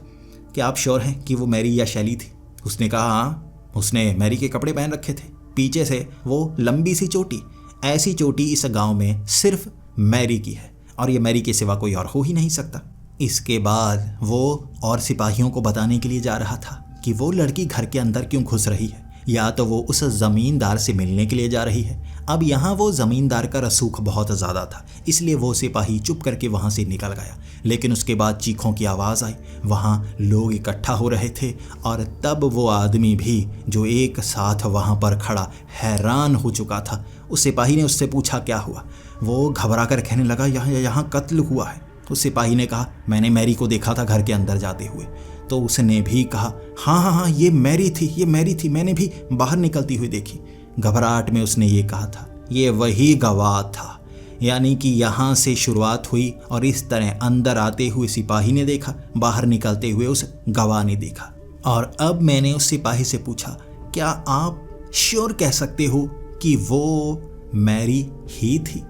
क्या आप श्योर हैं कि वो मैरी या शैली थी? उसने कहा, हाँ। उसने मैरी के कपड़े पहन रखे थे, पीछे से वो लंबी सी चोटी। ऐसी चोटी इस गांव में सिर्फ मैरी की है और ये मैरी के सिवा कोई और हो ही नहीं सकता। इसके बाद वो और सिपाहियों को बताने के लिए जा रहा था कि वो लड़की घर के अंदर क्यों घुस रही है। या तो वो उस ज़मींदार से मिलने के लिए जा रही है। अब यहाँ वो ज़मींदार का रसूख बहुत ज़्यादा था, इसलिए वो सिपाही चुप करके वहाँ से निकल गया। लेकिन उसके बाद चीखों की आवाज़ आई, वहाँ लोग इकट्ठा हो रहे थे और तब वो आदमी भी जो एक साथ वहाँ पर खड़ा हैरान हो चुका था। उस सिपाही ने उससे पूछा, क्या हुआ? वो घबरा कर कहने लगा, यहाँ कत्ल हुआ है। उस सिपाही ने कहा, मैंने मैरी को देखा था घर के अंदर जाते हुए। तो उसने भी कहा, हाँ, ये मैरी थी, मैंने भी बाहर निकलती हुई देखी। घबराहट में उसने ये कहा था, ये वही गवाह था। यानी कि यहाँ से शुरुआत हुई और इस तरह अंदर आते हुए सिपाही ने देखा, बाहर निकलते हुए उस गवाह ने देखा। और अब मैंने उस सिपाही से पूछा, क्या आप श्योर कह सकते हो कि वो मैरी ही थी?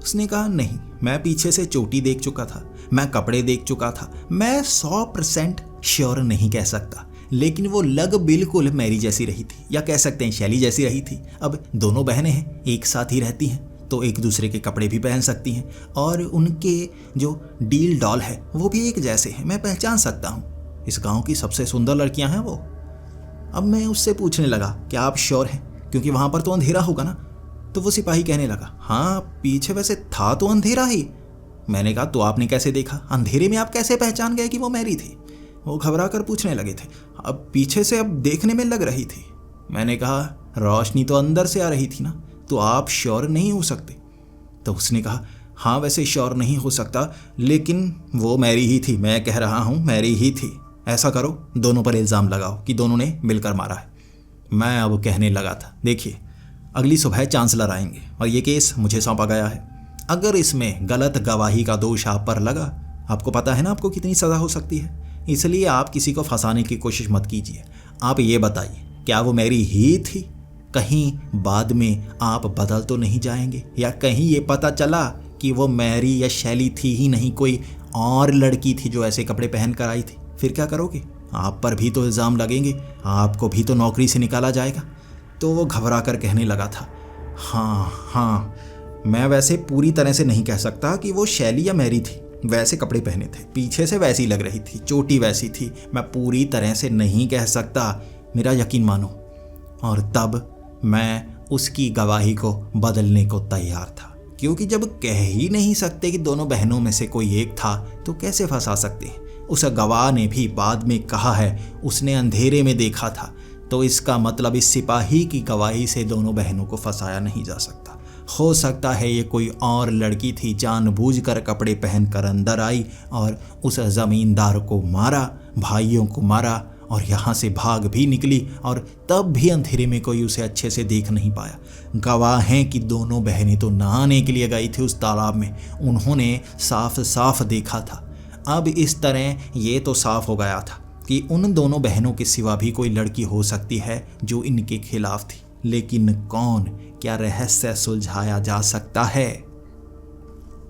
उसने कहा, नहीं, मैं पीछे से चोटी देख चुका था, मैं कपड़े देख चुका था, मैं 100% श्योर नहीं कह सकता, लेकिन वो लग बिल्कुल मैरी जैसी रही थी, या कह सकते हैं शैली जैसी रही थी। अब दोनों बहनें हैं, एक साथ ही रहती हैं, तो एक दूसरे के कपड़े भी पहन सकती हैं और उनके जो डील डॉल है वो भी एक जैसे हैं, मैं पहचान सकता हूँ। इस गांव की सबसे सुंदर लड़कियां हैं वो। अब मैं उससे पूछने लगा, क्या आप श्योर हैं? क्योंकि वहाँ पर तो अंधेरा होगा ना। तो वो सिपाही कहने लगा, हाँ, पीछे वैसे था तो अंधेरा ही। मैंने कहा, तो आपने कैसे देखा? अंधेरे में आप कैसे पहचान गए कि वो मैरी थी? वो घबरा कर पूछने लगे थे, अब पीछे से अब देखने में लग रही थी। मैंने कहा, रोशनी तो अंदर से आ रही थी ना, तो आप श्योर नहीं हो सकते। तो उसने कहा, हाँ, वैसे श्योर नहीं हो सकता, लेकिन वो मैरी ही थी, मैं कह रहा हूँ मैरी ही थी। ऐसा करो, दोनों पर इल्ज़ाम लगाओ कि दोनों ने मिलकर मारा है। मैं अब कहने लगा था, देखिए, अगली सुबह चांसलर आएंगे और ये केस मुझे सौंपा गया है। अगर इसमें गलत गवाही का दोष आप पर लगा, आपको पता है ना आपको कितनी सज़ा हो सकती है, इसलिए आप किसी को फंसाने की कोशिश मत कीजिए। आप ये बताइए, क्या वो मैरी ही थी? कहीं बाद में आप बदल तो नहीं जाएंगे, या कहीं ये पता चला कि वो मैरी या शैली थी ही नहीं, कोई और लड़की थी जो ऐसे कपड़े पहन कर आई थी? फिर क्या करोगे? आप पर भी तो इल्ज़ाम लगेंगे, आपको भी तो नौकरी से निकाला जाएगा। तो वो घबरा कर कहने लगा था, हाँ, मैं वैसे पूरी तरह से नहीं कह सकता कि वो शैली या मैरी थी। वैसे कपड़े पहने थे, पीछे से वैसी लग रही थी, चोटी वैसी थी, मैं पूरी तरह से नहीं कह सकता, मेरा यकीन मानो। और तब मैं उसकी गवाही को बदलने को तैयार था, क्योंकि जब कह ही नहीं सकते कि दोनों बहनों में से कोई एक था, तो कैसे फंसा सकते हैं? उस गवाह ने भी बाद में कहा है उसने अंधेरे में देखा था, तो इसका मतलब इस सिपाही की गवाही से दोनों बहनों को फंसाया नहीं जा सकता। हो सकता है ये कोई और लड़की थी, जानबूझकर कपड़े पहनकर अंदर आई और उस ज़मींदार को मारा, भाइयों को मारा और यहाँ से भाग भी निकली, और तब भी अंधेरे में कोई उसे अच्छे से देख नहीं पाया। गवाह हैं कि दोनों बहनें तो नहाने के लिए गई थी उस तालाब में, उन्होंने साफ साफ देखा था। अब इस तरह ये तो साफ हो गया था कि उन दोनों बहनों के सिवा भी कोई लड़की हो सकती है जो इनके खिलाफ थी, लेकिन कौन? क्या रहस्य सुलझाया जा सकता है?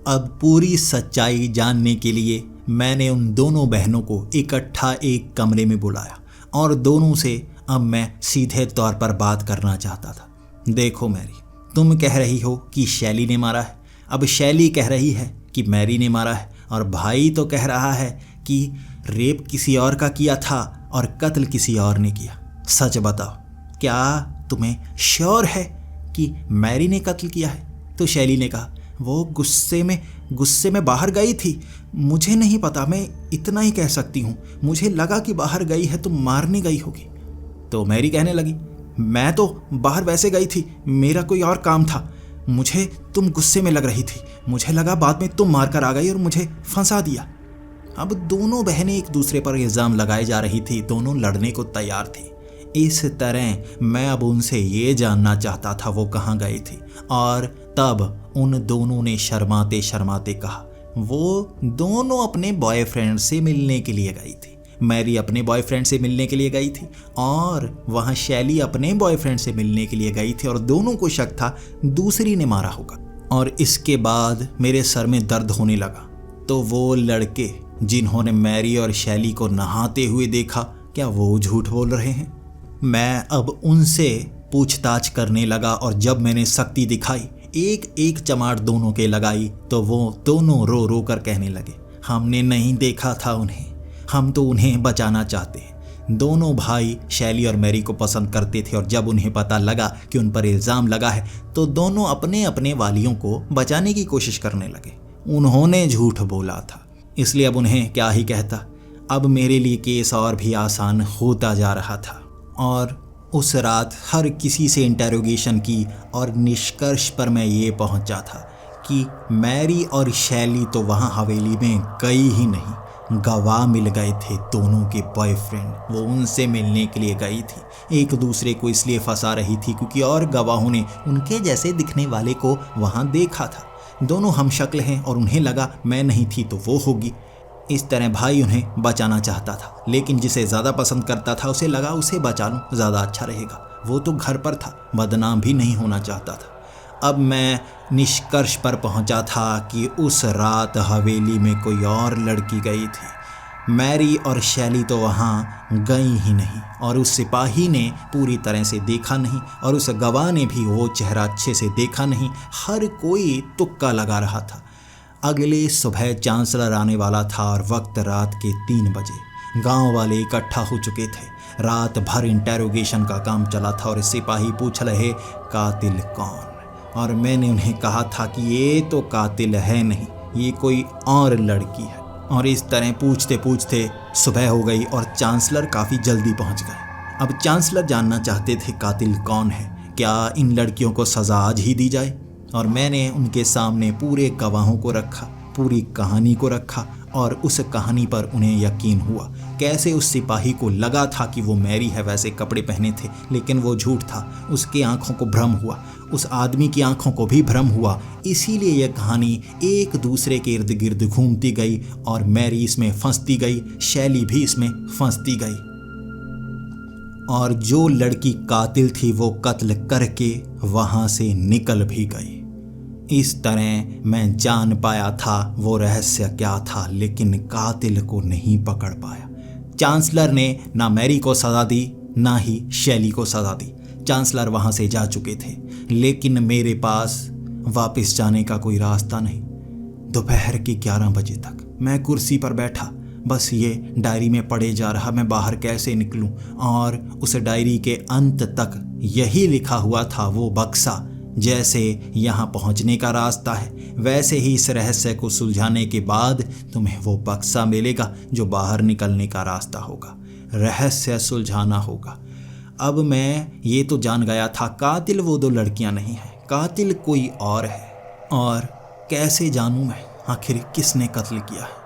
अब पूरी सच्चाई जानने के लिए मैंने उन दोनों बहनों को इकट्ठा एक कमरे में बुलाया और दोनों से अब मैं सीधे तौर पर बात करना चाहता था। देखो मैरी, तुम कह रही हो कि शैली ने मारा है, अब शैली कह रही है कि मैरी ने मारा है, और भाई तो कह रहा है कि रेप किसी और का किया था और कत्ल किसी और ने किया। सच बताओ, क्या तुम्हें श्योर है कि मैरी ने कत्ल किया है? तो शैली ने कहा, वो गुस्से में बाहर गई थी, मुझे नहीं पता, मैं इतना ही कह सकती हूँ, मुझे लगा कि बाहर गई है तो मारने गई होगी। तो मैरी कहने लगी, मैं तो बाहर वैसे गई थी, मेरा कोई और काम था। मुझे तुम गुस्से में लग रही थी, मुझे लगा बाद में तुम मार कर आ गई और मुझे फंसा दिया। अब दोनों बहनें एक दूसरे पर इल्ज़ाम लगाए जा रही थी, दोनों लड़ने को तैयार थी। इस तरह मैं अब उनसे ये जानना चाहता था वो कहाँ गई थी, और तब उन दोनों ने शर्माते शर्माते कहा वो दोनों अपने बॉयफ्रेंड से मिलने के लिए गई थी। मैरी अपने बॉयफ्रेंड से मिलने के लिए गई थी और वहाँ शैली अपने बॉयफ्रेंड से मिलने के लिए गई थी, और दोनों को शक था दूसरी ने मारा होगा। और इसके बाद मेरे सर में दर्द होने लगा। तो वो लड़के जिन्होंने मैरी और शैली को नहाते हुए देखा, क्या वो झूठ बोल रहे हैं? मैं अब उनसे पूछताछ करने लगा, और जब मैंने सख्ती दिखाई, एक एक चमाट दोनों के लगाई, तो वो दोनों रो रो कर कहने लगे हमने नहीं देखा था उन्हें, हम तो उन्हें बचाना चाहते हैं। दोनों भाई शैली और मैरी को पसंद करते थे, और जब उन्हें पता लगा कि उन पर इल्ज़ाम लगा है तो दोनों अपने अपने वालियों को बचाने की कोशिश करने लगे। उन्होंने झूठ बोला था, इसलिए अब उन्हें क्या ही कहता। अब मेरे लिए केस और भी आसान होता जा रहा था, और उस रात हर किसी से इंटेरोगेशन की, और निष्कर्ष पर मैं ये पहुंचा था कि मैरी और शैली तो वहाँ हवेली में गई ही नहीं, गवाह मिल गए थे दोनों के बॉयफ्रेंड, वो उनसे मिलने के लिए गई थी। एक दूसरे को इसलिए फंसा रही थी क्योंकि और गवाहों ने उनके जैसे दिखने वाले को वहाँ देखा था। दोनों हम शक्ल हैं और उन्हें लगा मैं नहीं थी तो वो होगी। इस तरह भाई उन्हें बचाना चाहता था, लेकिन जिसे ज़्यादा पसंद करता था उसे लगा उसे बचा लूँ, ज़्यादा अच्छा रहेगा। वो तो घर पर था, बदनाम भी नहीं होना चाहता था। अब मैं निष्कर्ष पर पहुंचा था कि उस रात हवेली में कोई और लड़की गई थी। मैरी और शैली तो वहाँ गई ही नहीं, और उस सिपाही ने पूरी तरह से देखा नहीं, और उस गवाह ने भी वो चेहरा अच्छे से देखा नहीं। हर कोई तुक्का लगा रहा था। अगले सुबह चांसलर आने वाला था, और वक्त रात के 3 बजे। गांव वाले इकट्ठा हो चुके थे। रात भर इंटेरोगेशन का काम चला था, और सिपाही पूछ रहे कातिल कौन, और मैंने उन्हें कहा था कि ये तो कातिल है नहीं, ये कोई और लड़की है। और इस तरह पूछते पूछते सुबह हो गई, और चांसलर काफ़ी जल्दी पहुंच गए। अब चांसलर जानना चाहते थे कातिल कौन है, क्या इन लड़कियों को सज़ा आज ही दी जाए। और मैंने उनके सामने पूरे गवाहों को रखा, पूरी कहानी को रखा, और उस कहानी पर उन्हें यकीन हुआ। कैसे उस सिपाही को लगा था कि वो मैरी है, वैसे कपड़े पहने थे, लेकिन वो झूठ था। उसकी आंखों को भ्रम हुआ, उस आदमी की आंखों को भी भ्रम हुआ। इसीलिए यह कहानी एक दूसरे के इर्द गिर्द घूमती गई, और मैरी इसमें फंसती गई, शैली भी इसमें फंसती गई। और जो लड़की कातिल थी वो कत्ल करके वहाँ से निकल भी गई। इस तरह मैं जान पाया था वो रहस्य क्या था, लेकिन कातिल को नहीं पकड़ पाया। चांसलर ने ना मैरी को सज़ा दी, ना ही शैली को सज़ा दी। चांसलर वहाँ से जा चुके थे, लेकिन मेरे पास वापस जाने का कोई रास्ता नहीं। दोपहर के 11 बजे तक मैं कुर्सी पर बैठा, बस ये डायरी में पढ़े जा रहा मैं बाहर कैसे निकलूं। और उस डायरी के अंत तक यही लिखा हुआ था, वो बक्सा जैसे यहाँ पहुँचने का रास्ता है, वैसे ही इस रहस्य को सुलझाने के बाद तुम्हें वो बक्सा मिलेगा जो बाहर निकलने का रास्ता होगा। रहस्य सुलझाना होगा। अब मैं ये तो जान गया था कातिल वो 2 लड़कियाँ नहीं हैं, कातिल कोई और है। और कैसे जानूँ मैं आखिर किसने कत्ल किया है?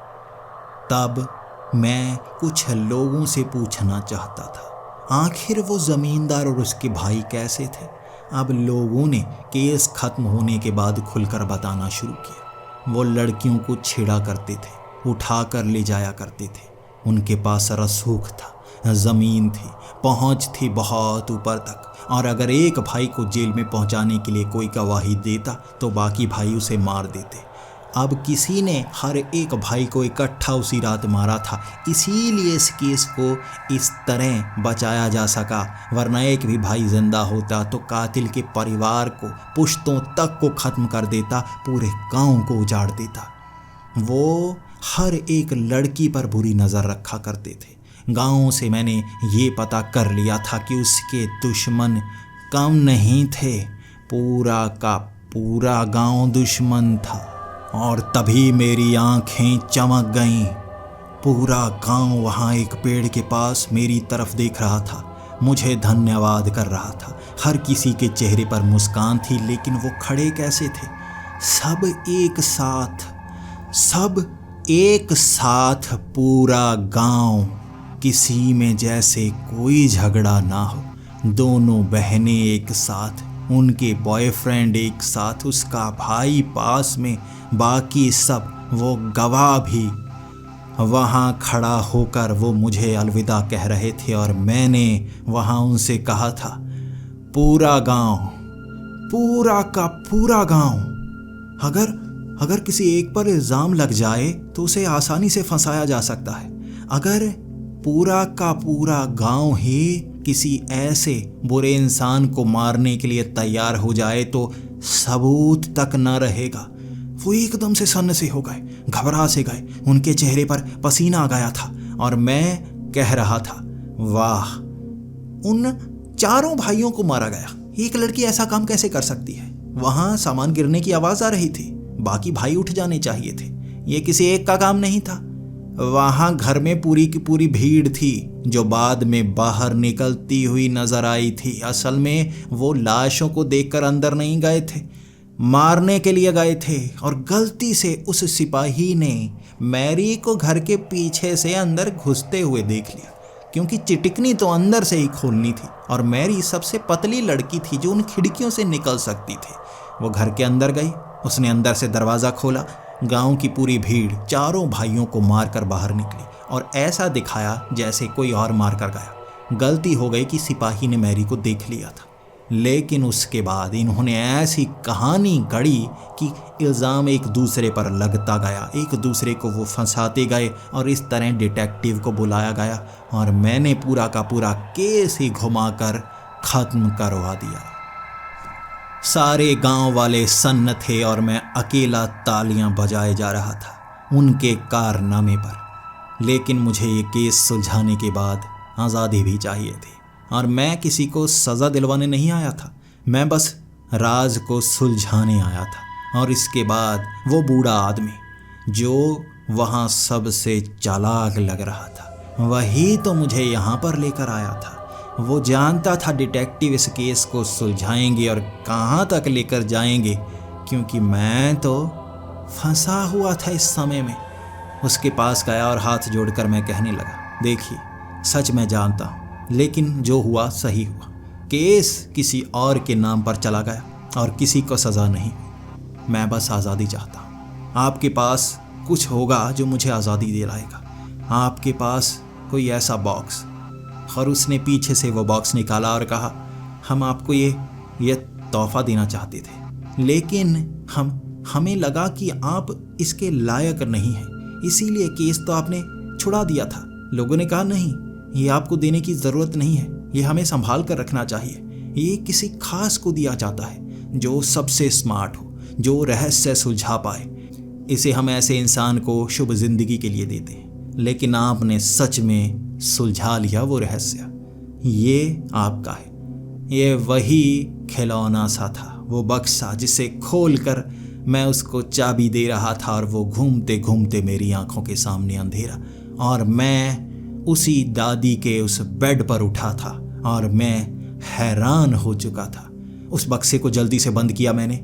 तब मैं कुछ लोगों से पूछना चाहता था, आखिर वो ज़मींदार और उसके भाई कैसे थे? अब लोगों ने केस खत्म होने के बाद खुलकर बताना शुरू किया। वो लड़कियों को छेड़ा करते थे, उठा कर ले जाया करते थे। उनके पास रसूख था, ज़मीन थी, पहुंच थी बहुत ऊपर तक। और अगर एक भाई को जेल में पहुंचाने के लिए कोई गवाही देता तो बाकी भाई उसे मार देते। अब किसी ने हर एक भाई को इकट्ठा उसी रात मारा था, इसीलिए इस केस को इस तरह बचाया जा सका। वरना एक भी भाई जिंदा होता तो कातिल के परिवार को, पुश्तों तक को ख़त्म कर देता, पूरे गांव को उजाड़ देता। वो हर एक लड़की पर बुरी नज़र रखा करते थे। गांव से मैंने ये पता कर लिया था कि उसके दुश्मन कम नहीं थे, पूरा का पूरा गांव दुश्मन था। और तभी मेरी आंखें चमक गईं। पूरा गांव वहाँ एक पेड़ के पास मेरी तरफ देख रहा था। मुझे धन्यवाद कर रहा था। हर किसी के चेहरे पर मुस्कान थी, लेकिन वो खड़े कैसे थे? सब एक साथ पूरा गांव, किसी में जैसे कोई झगड़ा ना हो। दोनों बहनें एक साथ, उनके बॉयफ्रेंड एक साथ, उसका भाई पास में, बाकी सब, वो गवाह भी। वहाँ खड़ा होकर वो मुझे अलविदा कह रहे थे और मैंने वहाँ उनसे कहा था, पूरा गांव, पूरा का पूरा गांव, अगर किसी एक पर इल्ज़ाम लग जाए तो उसे आसानी से फंसाया जा सकता है। अगर पूरा का पूरा गांव ही किसी ऐसे बुरे इंसान को मारने के लिए तैयार हो जाए तो सबूत तक न रहेगा। वो एकदम से सन्न से हो गए, घबरा से गए, उनके चेहरे पर पसीना आ गया था और मैं कह रहा था, वाह, उन चारों भाइयों को मारा गया। एक लड़की ऐसा काम कैसे कर सकती है? वहां सामान गिरने की आवाज आ रही थी, बाकी भाई उठ जाने चाहिए थे। ये किसी एक का काम नहीं था। वहां घर में पूरी की पूरी भीड़ थी जो बाद में बाहर निकलती हुई नजर आई थी। असल में वो लाशों को देखकर अंदर नहीं गए थे, मारने के लिए गए थे। और गलती से उस सिपाही ने मैरी को घर के पीछे से अंदर घुसते हुए देख लिया, क्योंकि चिटिकनी तो अंदर से ही खोलनी थी और मैरी सबसे पतली लड़की थी जो उन खिड़कियों से निकल सकती थी। वो घर के अंदर गई, उसने अंदर से दरवाज़ा खोला। गांव की पूरी भीड़ चारों भाइयों को मारकर बाहर निकली और ऐसा दिखाया जैसे कोई और मार कर गया। गलती हो गई कि सिपाही ने मैरी को देख लिया था, लेकिन उसके बाद इन्होंने ऐसी कहानी गढ़ी कि इल्ज़ाम एक दूसरे पर लगता गया, एक दूसरे को वो फंसाते गए और इस तरह डिटेक्टिव को बुलाया गया और मैंने पूरा का पूरा केस ही घुमाकर ख़त्म करवा दिया। सारे गांव वाले सन्न थे और मैं अकेला तालियां बजाए जा रहा था उनके कारनामे पर। लेकिन मुझे ये केस सुलझाने के बाद आज़ादी भी चाहिए थी और मैं किसी को सज़ा दिलवाने नहीं आया था, मैं बस राज को सुलझाने आया था। और इसके बाद वो बूढ़ा आदमी जो वहाँ सबसे चालाक लग रहा था, वही तो मुझे यहाँ पर लेकर आया था। वो जानता था डिटेक्टिव इस केस को सुलझाएंगे और कहाँ तक लेकर जाएंगे, क्योंकि मैं तो फंसा हुआ था इस समय में। उसके पास गया और हाथ जोड़कर मैं कहने लगा, देखिए, सच मैं जानता हूँ, लेकिन जो हुआ सही हुआ। केस किसी और के नाम पर चला गया और किसी को सज़ा नहीं हुई। मैं बस आज़ादी चाहता हूँ। आपके पास कुछ होगा जो मुझे आज़ादी दिलाएगा, आपके पास कोई ऐसा बॉक्स। और उसने पीछे से वो बॉक्स निकाला और कहा, हम आपको ये तोहफा देना चाहते थे, लेकिन हमें लगा कि आप इसके लायक नहीं हैं, इसीलिए केस तो आपने छुड़ा दिया था। लोगों ने कहा, नहीं, ये आपको देने की ज़रूरत नहीं है, ये हमें संभाल कर रखना चाहिए। ये किसी खास को दिया जाता है जो सबसे स्मार्ट हो, जो रहस्य सुलझा पाए। इसे हम ऐसे इंसान को शुभ ज़िंदगी के लिए देते हैं, लेकिन आपने सच में सुलझा लिया वो रहस्य। ये आपका है। ये वही खिलौना सा था, वो बक्सा जिसे खोलकर मैं उसको चाबी दे रहा था और वो घूमते घूमते मेरी आंखों के सामने अंधेरा, और मैं उसी दादी के उस बेड पर उठा था और मैं हैरान हो चुका था। उस बक्से को जल्दी से बंद किया मैंने।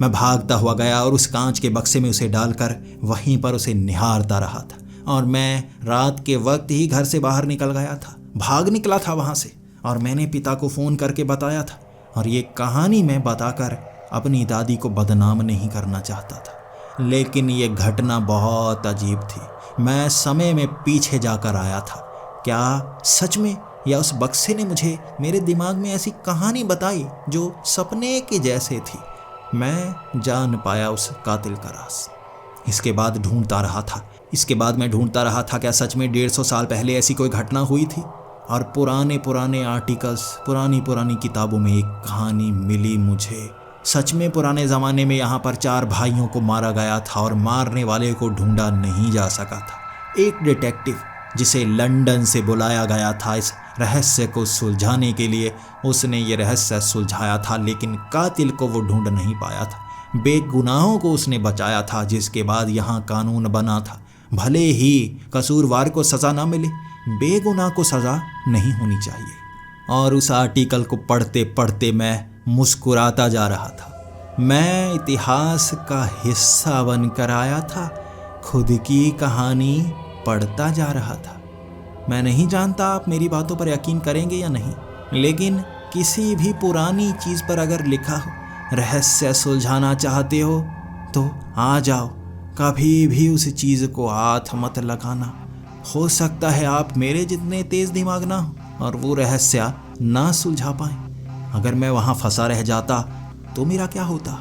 मैं भागता हुआ गया और उस कांच के बक्से में उसे डालकर वहीं पर उसे निहारता रहा था। और मैं रात के वक्त ही घर से बाहर निकल गया था, भाग निकला था वहाँ से, और मैंने पिता को फ़ोन करके बताया था। और ये कहानी मैं बताकर अपनी दादी को बदनाम नहीं करना चाहता था, लेकिन ये घटना बहुत अजीब थी। मैं समय में पीछे जाकर आया था। क्या सच में, या उस बक्से ने मुझे मेरे दिमाग में ऐसी कहानी बताई जो सपने के जैसे थी? मैं जान पाया उस कातिल का राज। इसके बाद मैं ढूंढता रहा था क्या सच में 150 साल पहले ऐसी कोई घटना हुई थी। और पुराने आर्टिकल्स, पुरानी किताबों में एक कहानी मिली मुझे। सच में पुराने ज़माने में यहाँ पर 4 भाइयों को मारा गया था और मारने वाले को ढूंढा नहीं जा सका था। एक डिटेक्टिव जिसे लंदन से बुलाया गया था इस रहस्य को सुलझाने के लिए, उसने ये रहस्य सुलझाया था, लेकिन कातिल को वो ढूंढ नहीं पाया था। बेगुनाहों को उसने बचाया था, जिसके बाद यहाँ कानून बना था, भले ही कसूरवार को सज़ा ना मिले, बेगुनाह को सज़ा नहीं होनी चाहिए। और उस आर्टिकल को पढ़ते पढ़ते मैं मुस्कुराता जा रहा था। मैं इतिहास का हिस्सा बनकर आया था, खुद की कहानी पढ़ता जा रहा था। मैं नहीं जानता आप मेरी बातों पर यकीन करेंगे या नहीं, लेकिन किसी भी पुरानी चीज़ पर अगर लिखा हो, रहस्य सुलझाना चाहते हो तो आ जाओ, कभी भी उस चीज़ को हाथ मत लगाना। हो सकता है आप मेरे जितने तेज़ दिमाग ना हो और वो रहस्य ना सुलझा पाए। अगर मैं वहाँ फंसा रह जाता तो मेरा क्या होता।